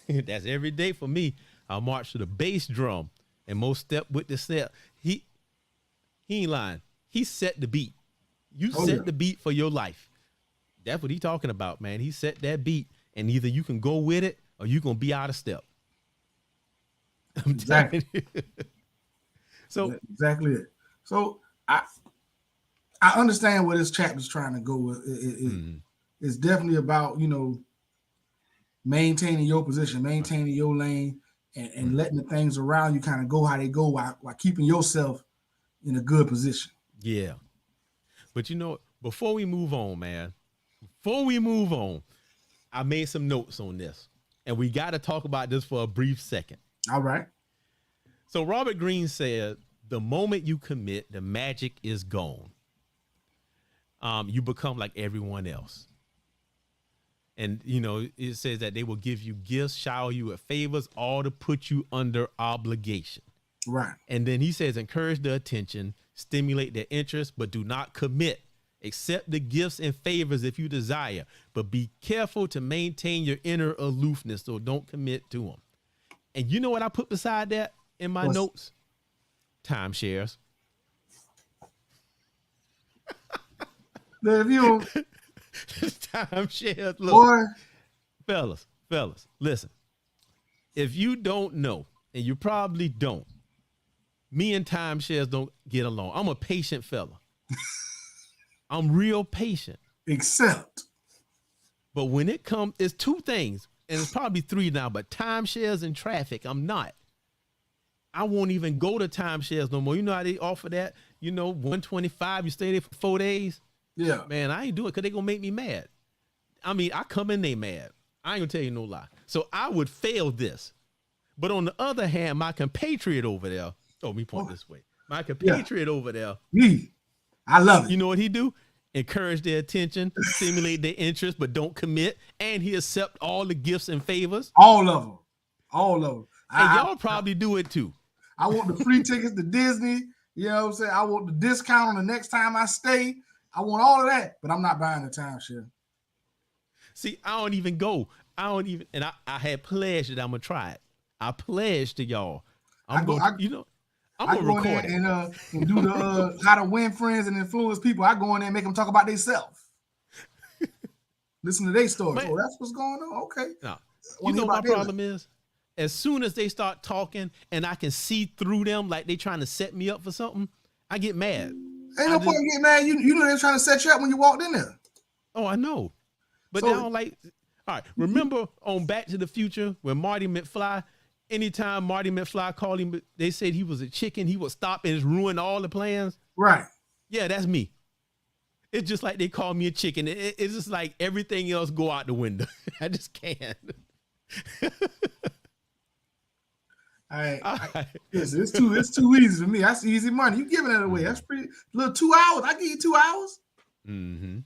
That's every day for me. I'll march to the bass drum and most step with the step. He ain't lying. He set the beat. You set the beat for your life. That's what he talking about, man. He set that beat, and either you can go with it or you gonna be out of step. I'm telling you. So that's exactly it. So I understand where this chapter's trying to go with. It's definitely about, you know, maintaining your position, maintaining your lane, and letting the things around you kind of go how they go while keeping yourself in a good position. Yeah. But you know, before we move on, I made some notes on this, and we got to talk about this for a brief second. All right. So Robert Greene said, the moment you commit, the magic is gone. You become like everyone else. And, you know, it says that they will give you gifts, shower you with favors, all to put you under obligation. Right. And then he says, encourage the attention, stimulate their interest, but do not commit. Accept the gifts and favors if you desire, but be careful to maintain your inner aloofness, so don't commit to them. And you know what I put beside that in my notes? Timeshares. If you timeshares. Look, boy. fellas, listen. If you don't know, and you probably don't, me and timeshares don't get along. I'm a patient fella. I'm real patient. Except. But when it comes, it's two things. and it's probably 3 now, but timeshares and traffic, I'm not. I won't even go to timeshares no more. You know how they offer that? You know, 125, you stay there for 4 days. Yeah. Man, I ain't do it because they gonna make me mad. I mean, I come in, they mad. I ain't gonna tell you no lie. So I would fail this. But on the other hand, my compatriot over there, let me point this way. My compatriot over there, me, I love it. You know what he do? Encourage their attention, stimulate their interest, but don't commit. And he accept all the gifts and favors. All of them. All of them. And y'all probably do it too. I want the free tickets to Disney. You know what I'm saying? I want the discount on the next time I stay. I want all of that, but I'm not buying the timeshare. See, I don't even go. And I had pledged that I'm going to try it. I pledged to y'all. I'm going to record it. And do the how to win friends and influence people. I go in there and make them talk about themselves. Listen to their stories. Oh, that's what's going on. Okay. No. You know what my problem is? As soon as they start talking and I can see through them like they trying to set me up for something, I get mad. Ain't no point in getting mad. You know they're trying to set you up when you walked in there. Oh, I know. But now, like, all right, remember on Back to the Future when Marty McFly, anytime Marty McFly called him, they said he was a chicken, he would stop and just ruin all the plans? Right. Yeah, that's me. It's just like they call me a chicken. It's just like everything else go out the window. I just can't. It's too easy for me. That's easy money. You giving that away. That's pretty little 2 hours. I give you 2 hours. Mm-hmm.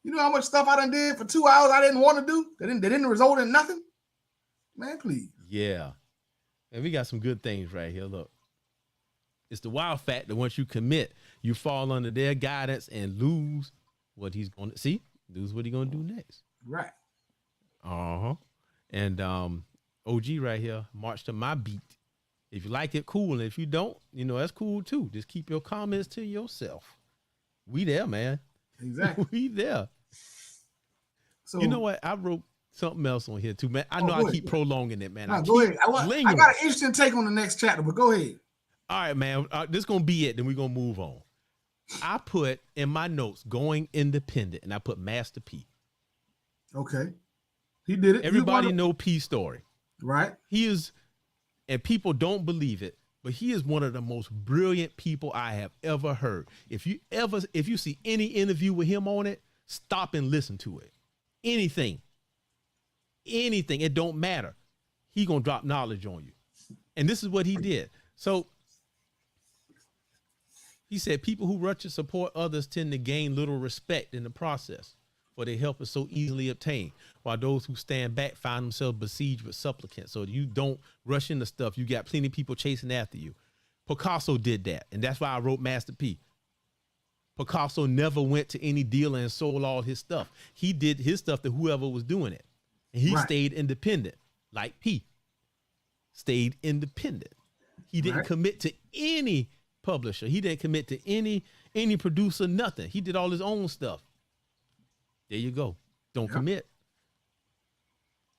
You know how much stuff I done did for 2 hours I didn't want to do? They didn't result in nothing. Man, please. Yeah. And we got some good things right here. Look. It's the wild fact that once you commit, you fall under their guidance and lose what he's going to see. Lose what he's going to do next. Right. Uh-huh. And OG right here, march to my beat. If you like it, cool. And if you don't, that's cool too. Just keep your comments to yourself. We there, man. Exactly. We there. So you know what? I wrote something else on here too, man. I know I keep prolonging it, man. Go ahead. I got an interesting take on the next chapter, but go ahead. All right, man. This is going to be it. Then we're going to move on. I put in my notes, going independent, and I put Master P. Okay. He did it. Everybody know P's story. Right. He is, and people don't believe it, but he is one of the most brilliant people I have ever heard. If you see any interview with him on it, stop and listen to it. Anything, it don't matter. He going to drop knowledge on you. And this is what he did. So he said, people who rush to support others tend to gain little respect in the process, for their help is so easily obtained, while those who stand back find themselves besieged with supplicants. So you don't rush into stuff. You got plenty of people chasing after you. Picasso did that, and that's why I wrote Master P. Picasso never went to any dealer and sold all his stuff. He did his stuff to whoever was doing it, and he stayed independent, like P. Stayed independent. He didn't commit to any publisher. He didn't commit to any producer, nothing. He did all his own stuff. There you go. Don't commit.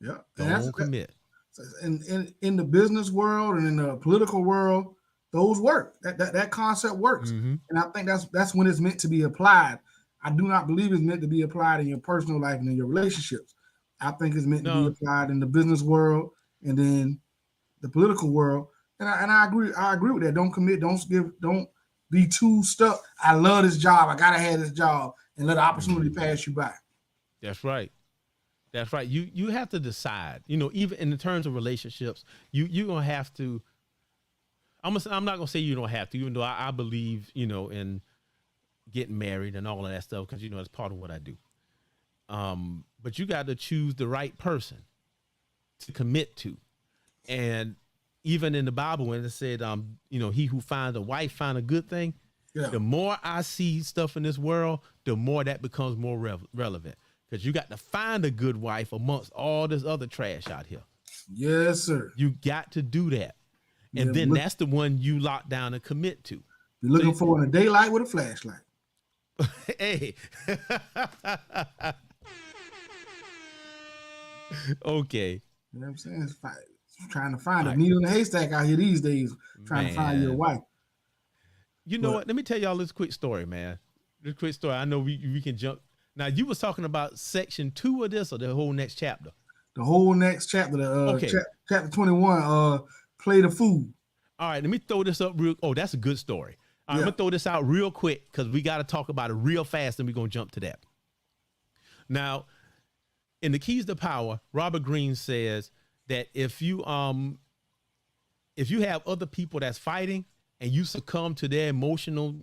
Yeah. Don't commit. In the business world and in the political world, those work. That concept works. Mm-hmm. And I think that's when it's meant to be applied. I do not believe it's meant to be applied in your personal life and in your relationships. I think it's meant to be applied in the business world and then the political world. And I agree. I agree with that. Don't commit. Don't be too stuck. I love this job. I gotta have this job, and let the opportunity pass you by. That's right. That's right. You have to decide. Even in the terms of relationships, you're gonna have to. I'm not gonna say you don't have to, even though I believe in getting married and all of that stuff, because that's part of what I do. But you got to choose the right person to commit to, and even in the Bible, when it said, he who finds a wife find a good thing. Yeah. The more I see stuff in this world, the more that becomes more relevant. Because you got to find a good wife amongst all this other trash out here. Yes, sir. You got to do that. And then that's the one you lock down and commit to. You're looking for in the daylight with a flashlight. Hey. Okay. You know what I'm saying? It's trying to find a needle in a haystack out here these days, trying to find your wife. You know what? Let me tell y'all this quick story, man. This quick story. I know we can jump. Now, you was talking about section 2 of this or the whole next chapter? the whole next chapter, Okay. Chapter 21, play the fool. All right, let me throw this up real. Oh, that's a good story. All right, I'm gonna throw this out real quick because we got to talk about it real fast, and we're gonna jump to that. Now, in the Keys to Power, Robert Greene says that if you have other people that's fighting and you succumb to their emotional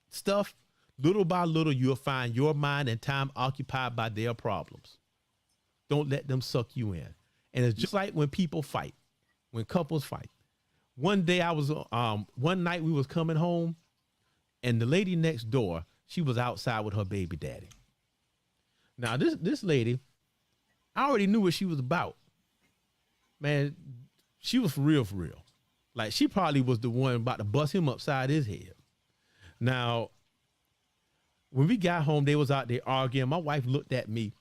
stuff, little by little, you'll find your mind and time occupied by their problems. Don't let them suck you in. And it's just like when people fight, when couples fight. One day one night we was coming home, and the lady next door, she was outside with her baby daddy. Now this lady, I already knew what she was about. Man, she was for real, for real. Like, she probably was the one about to bust him upside his head. Now, when we got home, they was out there arguing. My wife looked at me.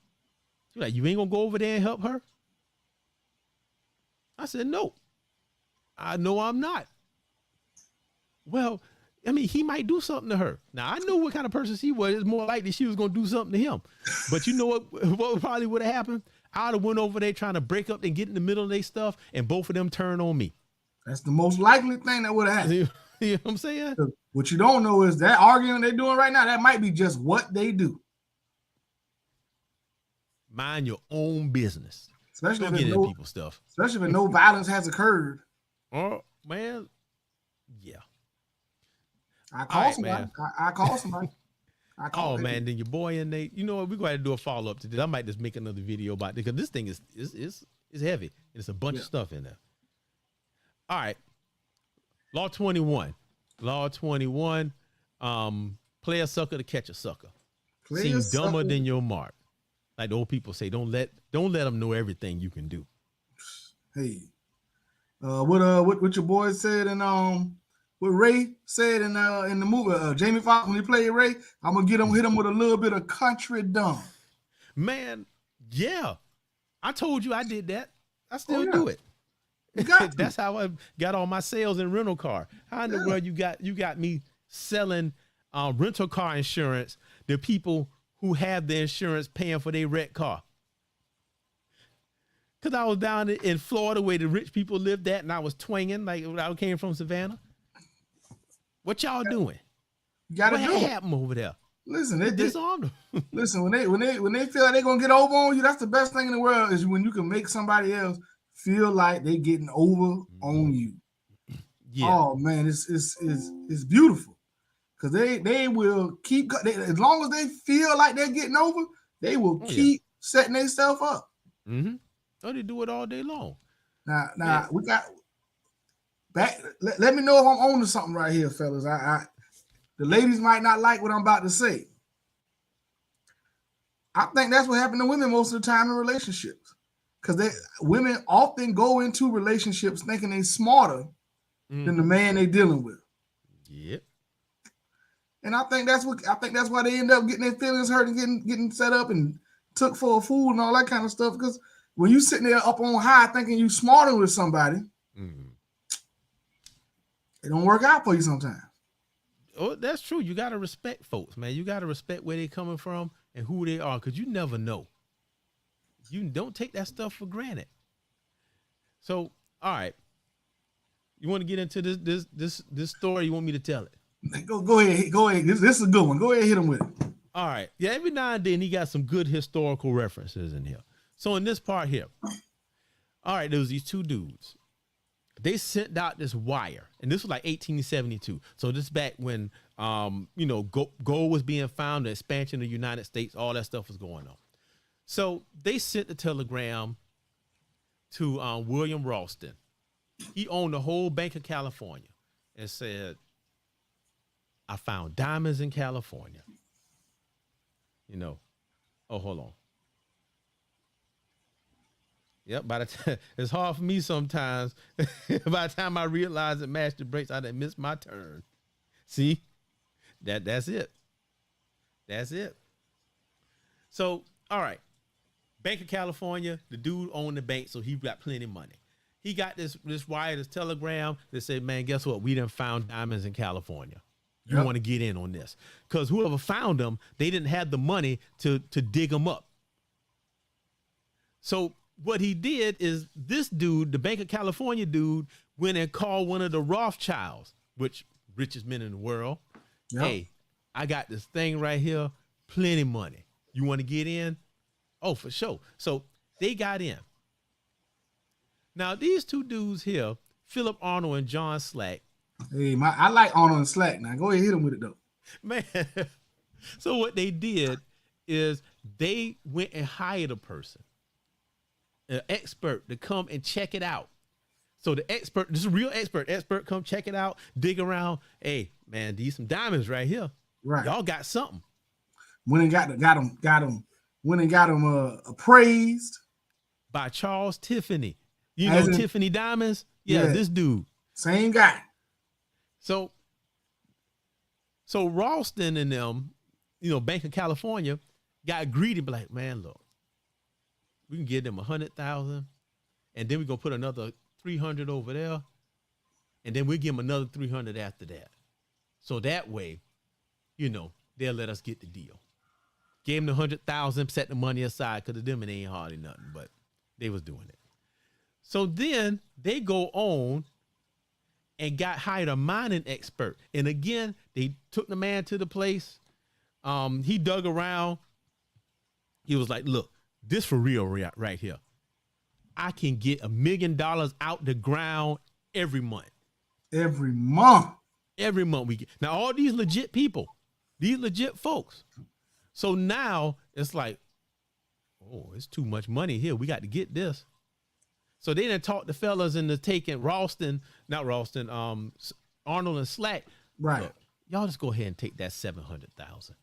She was like, "You ain't gonna go over there and help her?" I said, "No, I know I'm not." Well, I mean, he might do something to her. Now, I knew what kind of person she was. It's more likely she was going to do something to him. But you know what probably would have happened? I would have went over there trying to break up and get in the middle of their stuff, and both of them turn on me. That's the most likely thing that would have happened. You know what I'm saying? What you don't know is that arguing they're doing right now, that might be just what they do. Mind your own business. Especially don't get into people's stuff. Especially if no violence has occurred. Oh, man. Yeah. I call somebody. I call somebody. Oh, man, then your boy and they, you know what, we're going to do a follow-up to this. I might just make another video about it because this thing is heavy. There's a bunch of stuff in there. All right. Law 21. Law 21. Play a sucker to catch a sucker. Seem dumber than your mark. Like the old people say, don't let them know everything you can do. Hey. What your boy said and what Ray said in the movie, Jamie Foxx, when he played Ray, I'm gonna hit him with a little bit of country dumb. Man, yeah. I told you I did that. I still do it. That's how I got all my sales in rental car. How in the world you got me selling rental car insurance to people who have the insurance paying for their wrecked car? Because I was down in Florida where the rich people lived at, and I was twanging like I came from Savannah. What y'all doing? You gotta what do happened over there? Listen, they disarmed them. Listen, when they feel like they're gonna get over on you, that's the best thing in the world is when you can make somebody else feel like they getting over on you. Yeah. Oh man, it's beautiful because they will keep as long as they feel like they're getting over, they will keep setting themselves up. Mm-hmm. Oh, they do it all day long. Now we got back. Let me know if I'm on to something right here, fellas. The ladies might not like what I'm about to say. I think that's what happened to women most of the time in relationships. Because women often go into relationships thinking they're smarter than the man they're dealing with. Yep. And I think that's why they end up getting their feelings hurt and getting set up and took for a fool and all that kind of stuff. Because when you sitting there up on high thinking you smarter with somebody, it don't work out for you sometimes. Oh, that's true. You gotta respect folks, man. You gotta respect where they're coming from and who they are, because you never know. You don't take that stuff for granted. So, all right. You want to get into this story? You want me to tell it? Go ahead. This is a good one. Go ahead, hit him with it. All right. Yeah, every now and then he got some good historical references in here. So in this part here, all right, there was these two dudes. They sent out this wire, and this was like 1872. So this back when, gold was being found, the expansion of the United States, all that stuff was going on. So they sent the telegram to William Ralston. He owned the whole Bank of California and said, I found diamonds in California. Oh, hold on. Yep, it's hard for me sometimes. By the time I realize it matched the brakes, I done missed my turn. See? That's it. That's it. So, all right. Bank of California, the dude owned the bank, so he got plenty of money. He got this wire, this telegram that said, man, guess what? We done found diamonds in California. You want to get in on this. Because whoever found them, they didn't have the money to dig them up. So what he did is this dude, the Bank of California dude, went and called one of the Rothschilds, which richest men in the world. Yep. Hey, I got this thing right here, plenty money. You want to get in? Oh, for sure. So they got in. Now, these two dudes here, Philip Arnold and John Slack. Hey, I like Arnold and Slack. Now, go ahead, hit him with it, though. Man, so what they did is they went and hired a person, an expert, to come and check it out. So the expert, this is a real expert come check it out, dig around. Hey, man, these some diamonds right here. Right. Y'all got something. Went and got them. Went and got them appraised By Charles Tiffany. You know Tiffany Diamonds? Yeah, this dude. Same guy. So Ralston and them, Bank of California, got greedy, but like, man, look, we can give them 100,000, and then we're gonna put another 300 over there, and then we give them another 300 after that. So that way, they'll let us get the deal. Gave them the 100,000, set the money aside, because of them it ain't hardly nothing, but they was doing it. So then they go on and hired a mining expert. And again, they took the man to the place. He dug around. He was like, look, this for real right here. I can get $1 million out the ground every month. Every month. Every month we get. Now, all these legit people, these legit folks. So now it's like, oh, it's too much money here. We got to get this. So they done talked the fellas into taking Arnold and Slack. Right. Look, y'all just go ahead and take that 700,000.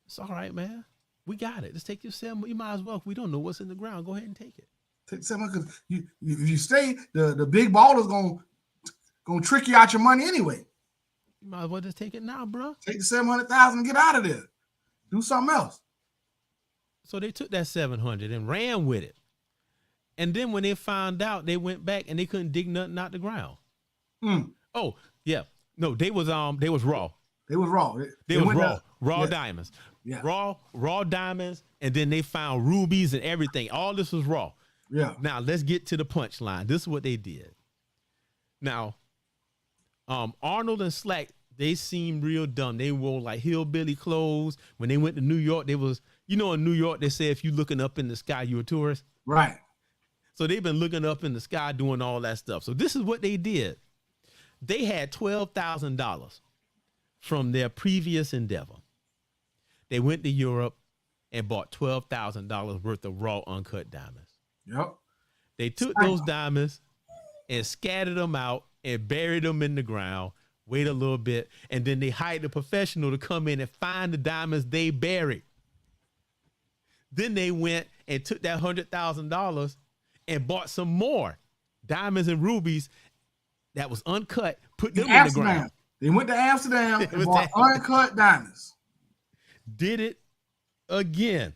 It's all right, man. We got it. Just take your 7. You might as well. If we don't know what's in the ground, go ahead and take it. Take 700, because if you stay, the big baller's gonna trick you out your money anyway. You might as well just take it now, bro. Take the 700,000 and get out of there. Do something else. So they took that 700 and ran with it. And then when they found out, they went back and they couldn't dig nothing out the ground. Oh, yeah. No, they was raw. They was raw. They was raw. Raw diamonds. Yeah. Raw diamonds, and then they found rubies and everything. All this was raw. Yeah. Now let's get to the punchline. This is what they did. Now, Arnold and Slack, they seemed real dumb. They wore like hillbilly clothes. When they went to New York, they was, in New York, they say if you looking up in the sky, you're a tourist. Right. So they've been looking up in the sky doing all that stuff. So this is what they did. They had $12,000 from their previous endeavor. They went to Europe and bought $12,000 worth of raw uncut diamonds. Yep. They took those diamonds and scattered them out and buried them in the ground, wait a little bit, and then they hired a professional to come in and find the diamonds they buried. Then they went and took that $100,000 and bought some more diamonds and rubies that was uncut, put them in the ground. They went to Amsterdam and bought uncut diamonds. Did it again.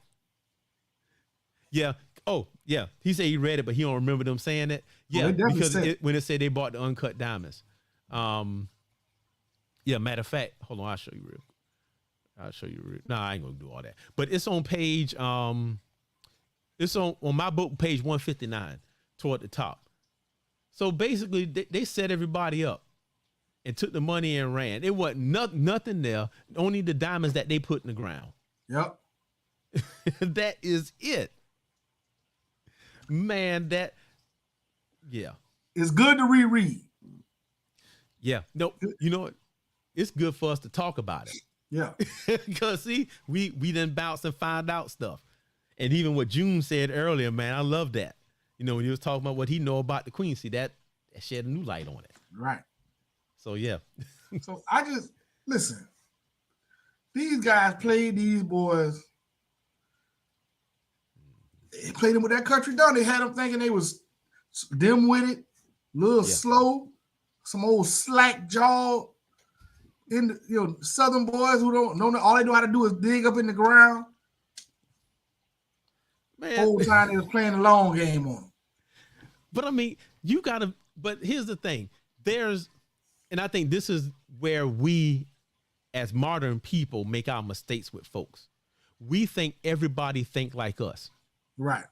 Yeah. Oh, yeah. He said he read it, but he don't remember them saying it. Yeah, because when it said they bought the uncut diamonds. Yeah, matter of fact, hold on, I'll show you real. No, I ain't gonna do all that. But it's on page, it's on my book, page 159, toward the top. So basically, they set everybody up and took the money and ran. It wasn't nothing there, only the diamonds that they put in the ground. Yep. That is it. Man, yeah. It's good to reread. Yeah. No, you know what? It's good for us to talk about it. Yeah. Because see, we done bounce and find out stuff. And even what June said earlier, man, I love that. When he was talking about what he know about the Queen, see that shed a new light on it. Right. So yeah. So I just listen. These guys played these boys. They played them with that country down. They had them thinking they was dim-witted, a little slow, some old slack jaw in Southern boys who don't know. All they know how to do is dig up in the ground. Man, the whole time they was playing the long game on them. But I mean, you gotta. But here's the thing: and I think this is where we, as modern people, make our mistakes with folks. We think everybody think like us. Right.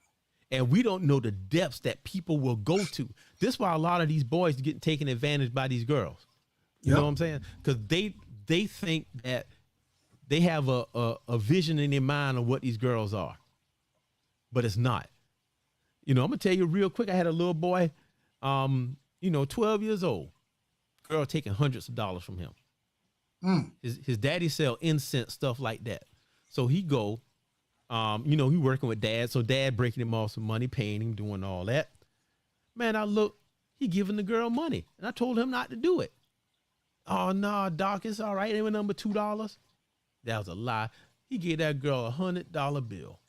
And we don't know the depths that people will go to. This is why a lot of these boys get taken advantage by these girls. You know what I'm saying? Because they think that they have a vision in their mind of what these girls are, but it's not. You know, I'm gonna tell you real quick. I had a little boy, 12 years old, girl taking hundreds of dollars from him. His daddy sell incense, stuff like that. So he go, he working with dad. So dad breaking him off some money, paying him, doing all that. Man, I look, he giving the girl money. And I told him not to do it. Oh, no, doc, it's all right. They were number $2. That was a lie. He gave that girl $100 bill.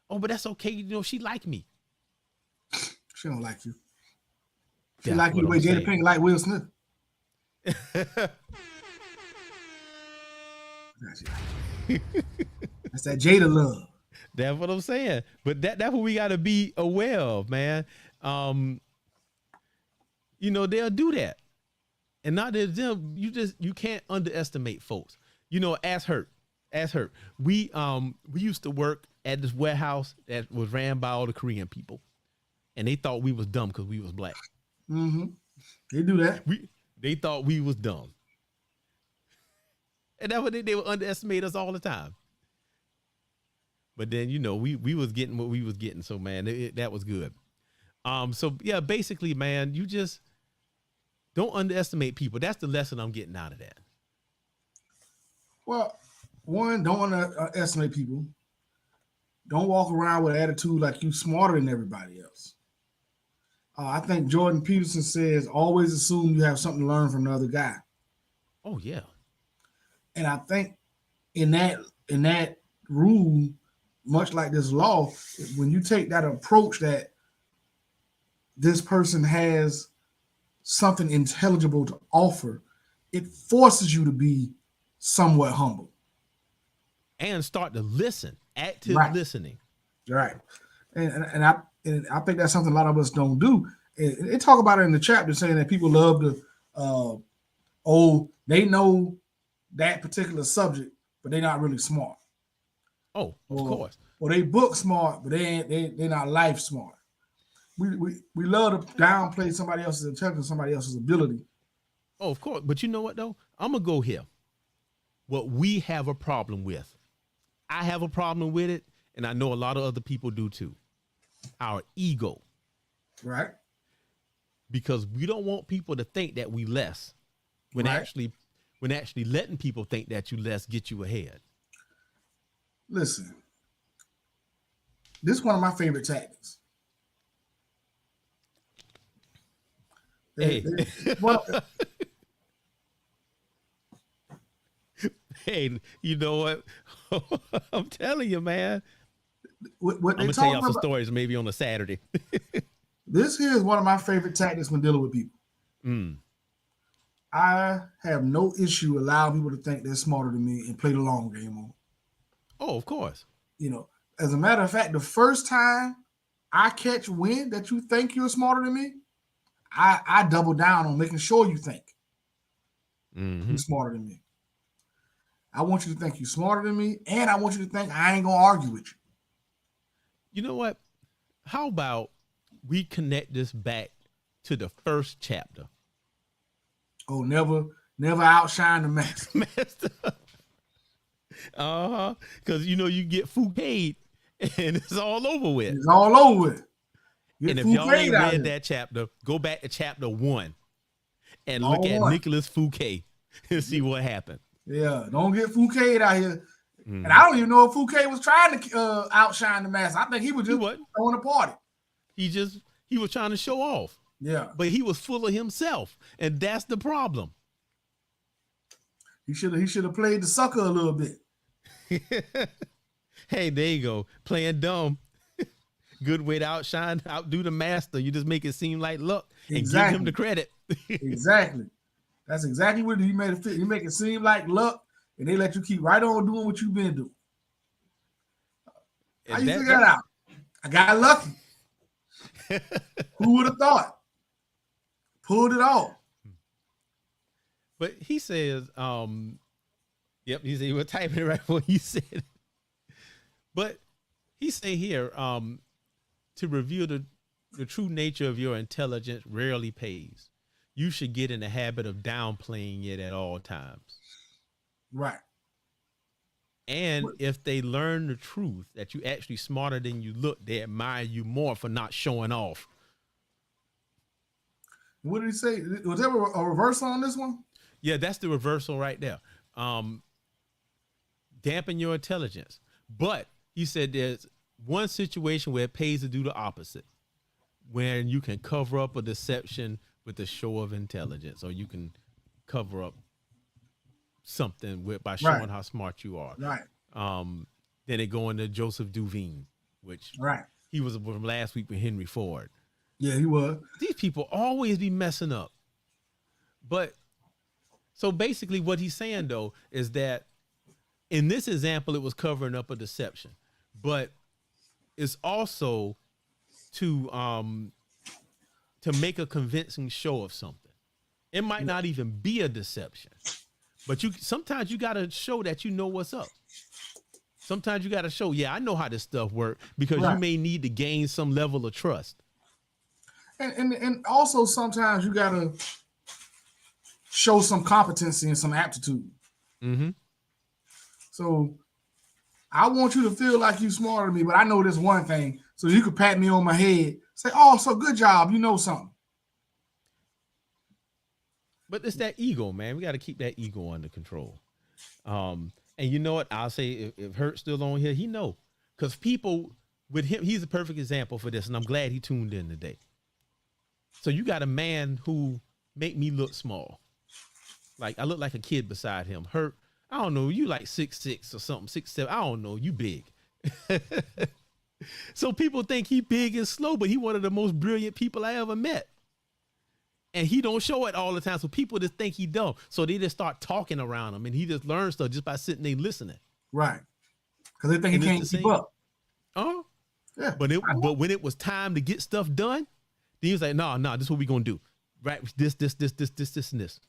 Oh, but that's okay. You know, she like me. She don't like you. She like you the way Jada Pinkett like Will Smith. That's that Jada love. That's what I'm saying. But that's what we got to be aware of, man. They'll do that. And not that them, you can't underestimate folks. You know, ask Hurt. We used to work at this warehouse that was ran by all the Korean people. And they thought we was dumb because we was black. Mm-hmm. They do that. They thought we was dumb. And that's what they would underestimate us all the time. But then, we was getting what we was getting. So, man, that was good. Basically, man, you just don't underestimate people. That's the lesson I'm getting out of that. Well, one, don't underestimate people. Don't walk around with an attitude like you smarter than everybody else. I think Jordan Peterson says, always assume you have something to learn from the other guy. Oh, yeah. And I think in that rule, much like this law, when you take that approach that this person has something intelligible to offer, it forces you to be somewhat humble. And start to listen, active listening. Right. And I think that's something a lot of us don't do. And they talk about it in the chapter saying that people love to, they know that particular subject, but they're not really smart. Oh, of course. Or they book smart, but they're not life smart. We love to downplay somebody else's intelligence, somebody else's ability. Oh, of course. But you know what, though? I'm going to go here. What we have a problem with. I have a problem with it, and I know a lot of other people do too. Our ego. Right. Because we don't want people to think that we less. When actually letting people think that you less get you ahead. Listen. This is one of my favorite tactics. Hey. Hey, you know what? I'm telling you, man. I'm going to tell y'all some stories maybe on a Saturday. This here is one of my favorite tactics when dealing with people. I have no issue allowing people to think they're smarter than me and play the long game on. Oh, of course. As a matter of fact, the first time I catch wind that you think you're smarter than me, I double down on making sure you think you're smarter than me. I want you to think you're smarter than me, and I want you to think I ain't going to argue with you. You know what? How about we connect this back to the first chapter? Oh, never outshine the master. Because, you get Fouquet, and it's all over with. It's all over with. And if y'all ain't read that chapter, go back to chapter 1 and look at Nicholas Fouquet and see what happened. Yeah, don't get Fouquet out here. And I don't even know if Fouquet was trying to outshine the master. I think he was just throwing a party. He was trying to show off. Yeah. But he was full of himself, and that's the problem. He should have played the sucker a little bit. Hey, there you go. Playing dumb. Good way to outdo the master. You just make it seem like luck and give him the credit. Exactly. That's exactly what you made it fit. You make it seem like luck, and they let you keep right on doing what you've been doing. How you figure that out? I got lucky. Who would have thought? Pulled it off. But he says, he said he was typing it right when he said it. But He say here, to reveal the true nature of your intelligence rarely pays. You should get in the habit of downplaying it at all times. Right. And if they learn the truth that you actually smarter than you look, they admire you more for not showing off. What did he say? Was there a reversal on this one? Yeah, that's the reversal right there. Dampen your intelligence. But he said there's one situation where it pays to do the opposite, when you can cover up a deception with a show of intelligence, or you can cover up something by showing how smart you are. Right. Then they go into Joseph Duveen, which he was from last week with Henry Ford. Yeah, he was. These people always be messing up. But so basically what he's saying though is that in this example, it was covering up a deception, but it's also to make a convincing show of something. It might not even be a deception, but sometimes you got to show that you know what's up. Sometimes you got to show, I know how this stuff works, because you may need to gain some level of trust. And also sometimes you got to show some competency and some aptitude. Mm-hmm. So I want you to feel like you're smarter than me, but I know this one thing. So you could pat me on my head, say, oh, so good job. You know something. But it's that ego, man. We got to keep that ego under control. And you know what? I'll say if Hurt's still on here, he know. Because people with him, he's a perfect example for this. And I'm glad he tuned in today. So you got a man who make me look small. Like I look like a kid beside him. Hurt, I don't know, you like 6'6" or something, 6'7". I don't know, you big. So people think he big and slow, but he one of the most brilliant people I ever met. And he don't show it all the time. So people just think he dumb. So they just start talking around him, and he just learns stuff just by sitting there listening. Right. Because they think he can't keep up. Oh, yeah. But when it was time to get stuff done, then he was like, no, this is what we gonna do. Right? This, and this.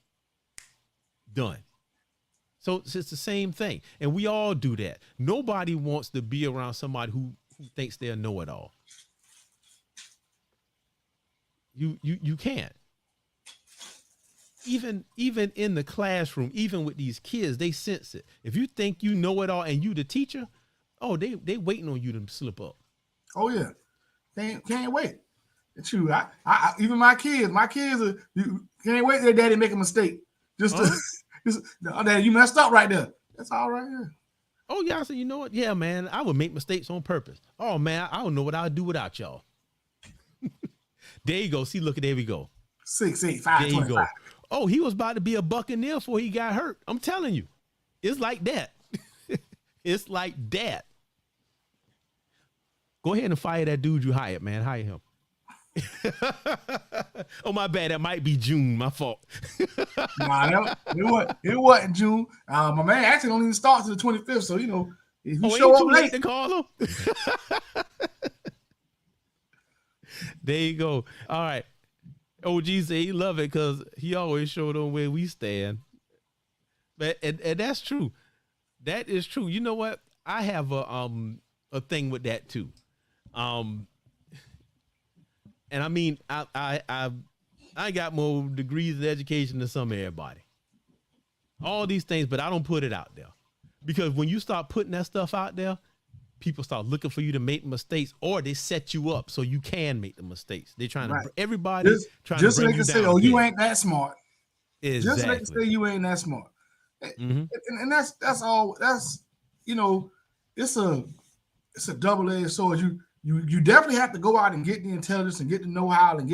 Done. So it's the same thing. And we all do that. Nobody wants to be around somebody who thinks they'll know it all. You can't. Even in the classroom, even with these kids, they sense it. If you think you know it all and you the teacher, they waiting on you to slip up. Oh yeah, they can't wait. It's true. I even my kids can't wait their daddy make a mistake. Dad, you messed up right there. That's all right. Yeah. Oh yeah, I said, you know what? Yeah, man, I would make mistakes on purpose. Oh man, I don't know what I'd do without y'all. There you go. See, look, there we go. 6'8", 5'25". There you go. Oh, he was about to be a Buccaneer before he got hurt. I'm telling you, it's like that. It's like that. Go ahead and fire that dude you hired, man. Hire him. Oh, my bad. That might be June. My fault. Nah, it wasn't June. My man actually don't even start to the 25th. So, you know, if you show up late to call him. There you go. All right. OG say he love it because he always showed on where we stand. But and that's true. That is true. You know what? I have a thing with that too. And I mean, I got more degrees in education than some everybody. All these things, but I don't put it out there. Because when you start putting that stuff out there, people start looking for you to make mistakes, or they set you up so you can make the mistakes. They're trying to everybody trying to bring you down. Just so they can say, "Oh, you ain't that smart." Exactly. Just so they can say you ain't that smart. Mm-hmm. And that's all. That's, you know, it's a double-edged sword. You definitely have to go out and get the intelligence and get the know-how and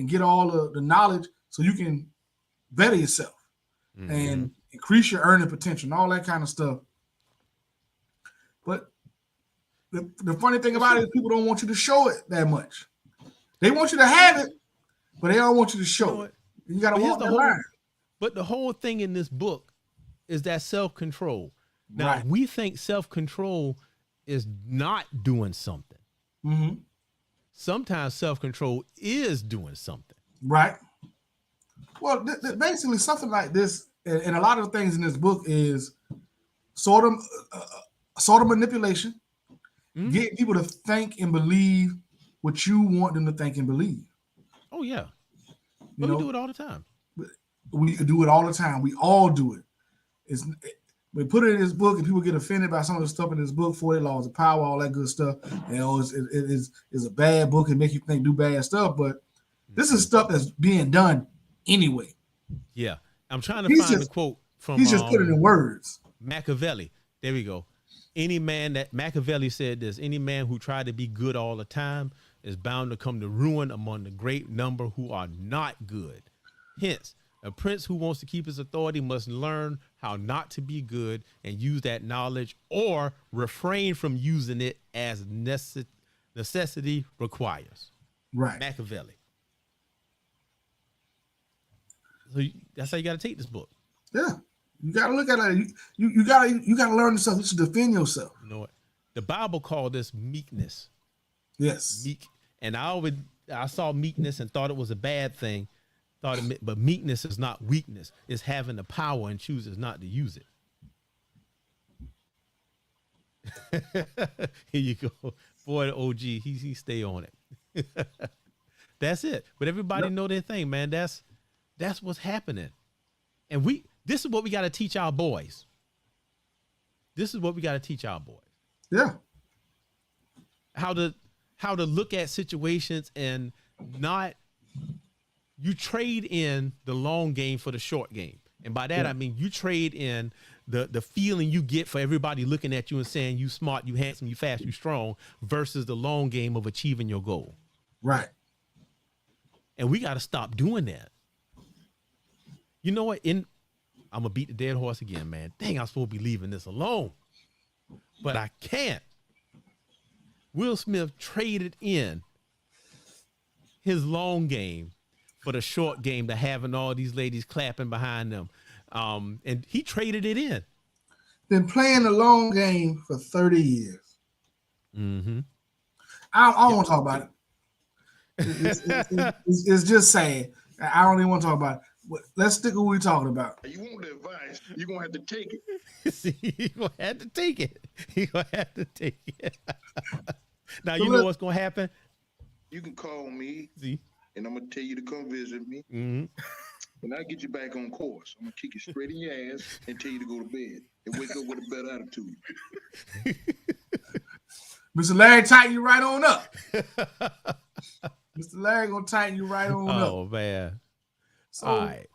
get all the knowledge so you can better yourself and increase your earning potential and all that kind of stuff. But the funny thing about it is people don't want you to show it that much. They want you to have it, but they don't want you to show it. You got to walk the line. But the whole thing in this book is that self-control. Now, we think self-control is not doing something. Mm-hmm. Sometimes self-control is doing something. Right. Well, basically something like this, and a lot of the things in this book is sort of manipulation, Get people to think and believe what you want them to think and believe. Oh yeah. You But we know, do it all the time. we do it all the time. We all do it. We put it in this book, and people get offended by some of the stuff in this book. 40 Laws of Power, all that good stuff. You know, it's a bad book and make you think do bad stuff. But this is stuff that's being done anyway. Yeah, I'm trying to find the quote from. He's just putting it in words. Machiavelli. There we go. Any man that Machiavelli said this, any man who tried to be good all the time is bound to come to ruin among the great number who are not good. Hence, a prince who wants to keep his authority must learn how not to be good and use that knowledge, or refrain from using it as necessity requires. Right. Machiavelli. So that's how you got to take this book. Yeah. You gotta look at it. You gotta learn yourself. You should defend yourself. You know what? The Bible called this meekness. Yes. Meek. And I saw meekness and thought it was a bad thing. But meekness is not weakness. It's having the power and chooses not to use it. Here you go. Boy, the OG, he stay on it. That's it. But everybody know their thing, man. That's what's happening. And this is what we got to teach our boys. This is what we got to teach our boys. Yeah. How to look at situations and not, you trade in the long game for the short game. And by that, I mean, you trade in the feeling you get for everybody looking at you and saying you smart, you handsome, you fast, you strong, versus the long game of achieving your goal. Right. And we got to stop doing that. You know what? I'm going to beat the dead horse again, man. Dang, I'm supposed to be leaving this alone. But I can't. Will Smith traded in his long game for the short game to having all these ladies clapping behind them. And he traded it in. Been playing the long game for 30 years. Mm-hmm. I don't want to talk about it. It's just sad. I don't even want to talk about it. Let's stick with what we're talking about. You want the advice, you're going to have to take it. See, you're going to have to take it. You're going to have to take it. Now, you know what's going to happen? You can call me, See? And I'm going to tell you to come visit me. Mm-hmm. And I'll get you back on course. I'm going to kick you straight in your ass and tell you to go to bed and wake up with a better attitude. Mr. Larry, tighten you right on up. Mr. Larry going to tighten you right on up. Oh, man. So, right.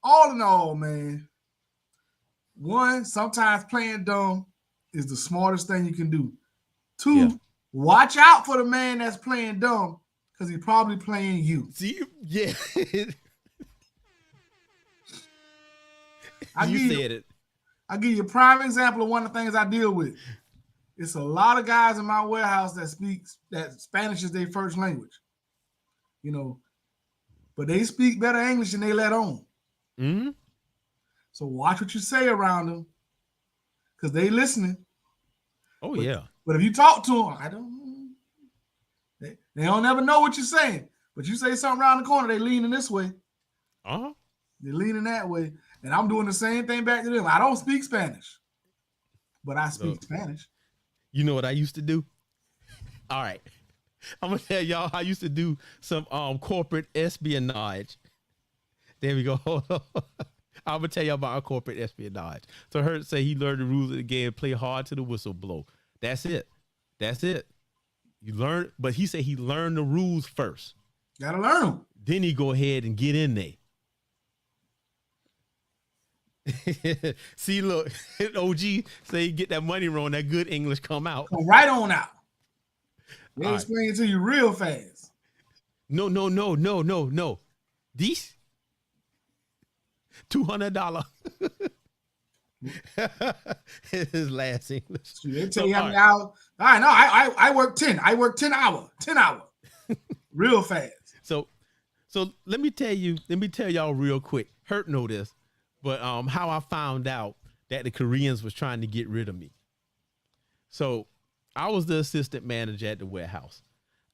All in all, man, one, sometimes playing dumb is the smartest thing you can do. Two, watch out for the man that's playing dumb because he's probably playing you. See, yeah. I'll give you a prime example of one of the things I deal with. It's a lot of guys in my warehouse that Spanish is their first language. You know, but they speak better English than they let on. Mm-hmm. So watch what you say around them because they listening. Oh, yeah. But if you talk to them, they don't ever know what you're saying. But you say something around the corner, they leaning this way. Uh-huh. They're leaning that way. And I'm doing the same thing back to them. I don't speak Spanish, but I speak Spanish. You know what I used to do? All right. I'm going to tell y'all how I used to do some corporate espionage. There we go. I'm going to tell y'all about our corporate espionage. So I heard say he learned the rules of the game, play hard to the whistle blow. That's it. That's it. You learn, but he said he learned the rules first. Gotta learn them. Then he go ahead and get in there. See, look, OG say get that money wrong, that good English come out. Come right on out. They explain it to you real fast. No. These $200. His last English. They tell you how many hours. I know. I work 10. I work 10 hours. 10 hours. Real fast. So let me tell y'all real quick. Hurt know this, but how I found out that the Koreans was trying to get rid of me. So I was the assistant manager at the warehouse.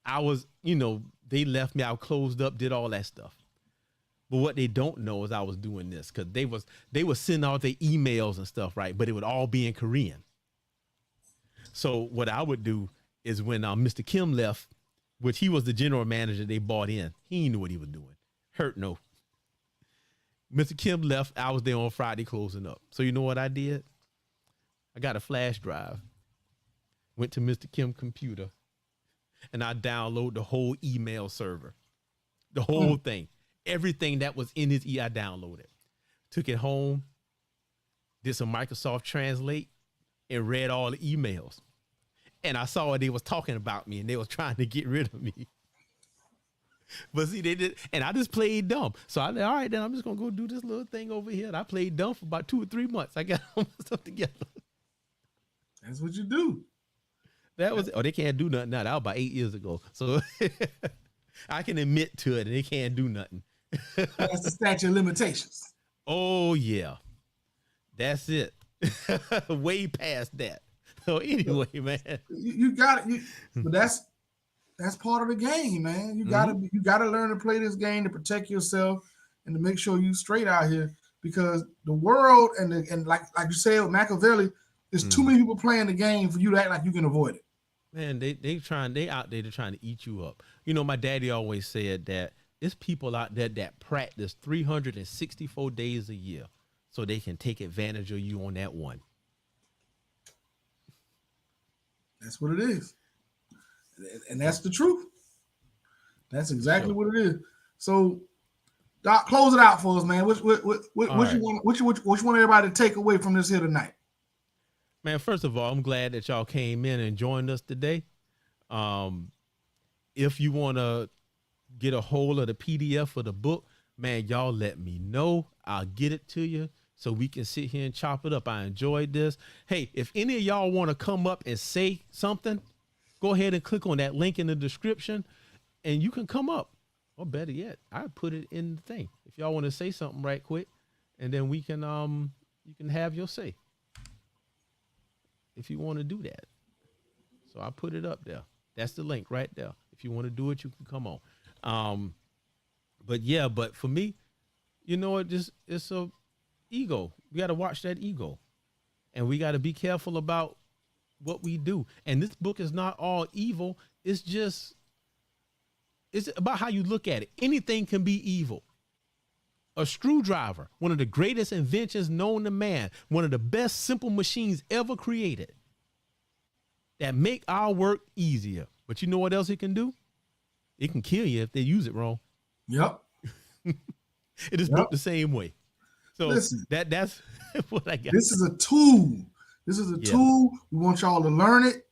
I was, they left me out, closed up, did all that stuff. But what they don't know is I was doing this because they would send out their emails and stuff, right? But it would all be in Korean. So what I would do is when Mr. Kim left, which he was the general manager they bought in. He knew what he was doing. Hurt no. Mr. Kim left. I was there on Friday closing up. So you know what I did? I got a flash drive. Went to Mr. Kim's computer, and I downloaded the whole email server. The whole thing. Everything that was in his I downloaded. Took it home, did some Microsoft Translate, and read all the emails. And I saw they was talking about me, and they was trying to get rid of me. But see, they did, and I just played dumb. So I said, all right, then I'm just gonna go do this little thing over here. And I played dumb for about 2 or 3 months. I got all my stuff together. That's what you do. That was, they can't do nothing now. That was about 8 years ago. So I can admit to it, and they can't do nothing. That's the statute of limitations. Oh yeah, that's it. Way past that. So anyway, man, you got it. But that's part of the game, man. You gotta learn to play this game to protect yourself and to make sure you straight out here, because the world and like you said with Machiavelli, there's too many people playing the game for you to act like you can avoid it. Man, they out there, they're trying to eat you up. You know, my daddy always said that there's people out there that practice 364 days a year so they can take advantage of you on that one. That's what it is. And that's the truth. That's exactly what it is. So, Doc, close it out for us, man. What you want everybody to take away from this here tonight? Man, first of all, I'm glad that y'all came in and joined us today. If you want to get a hold of the PDF of the book, man, y'all let me know. I'll get it to you so we can sit here and chop it up. I enjoyed this. Hey, if any of y'all want to come up and say something, go ahead and click on that link in the description and you can come up. Or better yet, I put it in the thing. If y'all want to say something right quick, and then we can you can have your say. If you want to do that. So I put it up there. That's the link right there. If you want to do it, you can come on. But for me, you know, it's a ego. We got to watch that ego, and we got to be careful about what we do. And this book is not all evil. It's about how you look at it. Anything can be evil. A screwdriver, one of the greatest inventions known to man, one of the best simple machines ever created that make our work easier. But you know what else it can do? It can kill you if they use it wrong. Yep. It is built the same way. So listen, that's what I got. This is a tool. This is a tool. We want y'all to learn it,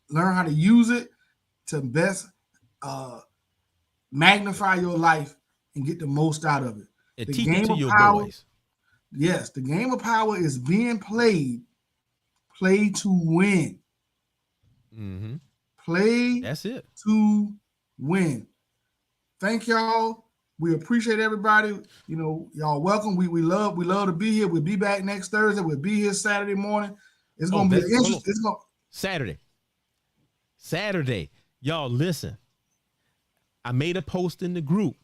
learn how to use it to best magnify your life and get the most out of it. And teach it to your boys. Yes, the game of power is being played to win. Mm-hmm. Play That's it. to win. Thank y'all. We appreciate everybody. You know, y'all welcome. We love to be here. We'll be back next Thursday. We'll be here Saturday morning. It's gonna be interesting. It's gonna Saturday. Y'all listen. I made a post in the group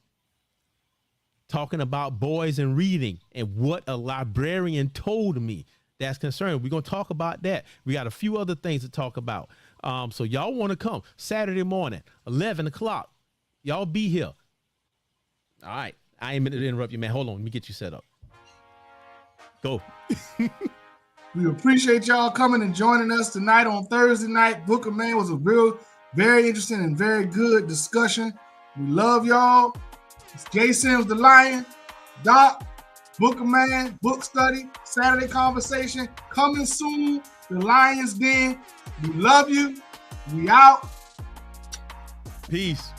talking about boys and reading and what a librarian told me that's concerned. We're going to talk about that. We got a few other things to talk about. So y'all want to come Saturday morning, 11 o'clock. Y'all be here. All right. I ain't meant to interrupt you, man. Hold on. Let me get you set up. Go. We appreciate y'all coming and joining us tonight on Thursday night. Book of Man was a very interesting and very good discussion. We love y'all. It's Jay Sims the Lion, Doc, Book of Man, book study, Saturday conversation coming soon. The Lion's Den. We love you. We out. Peace.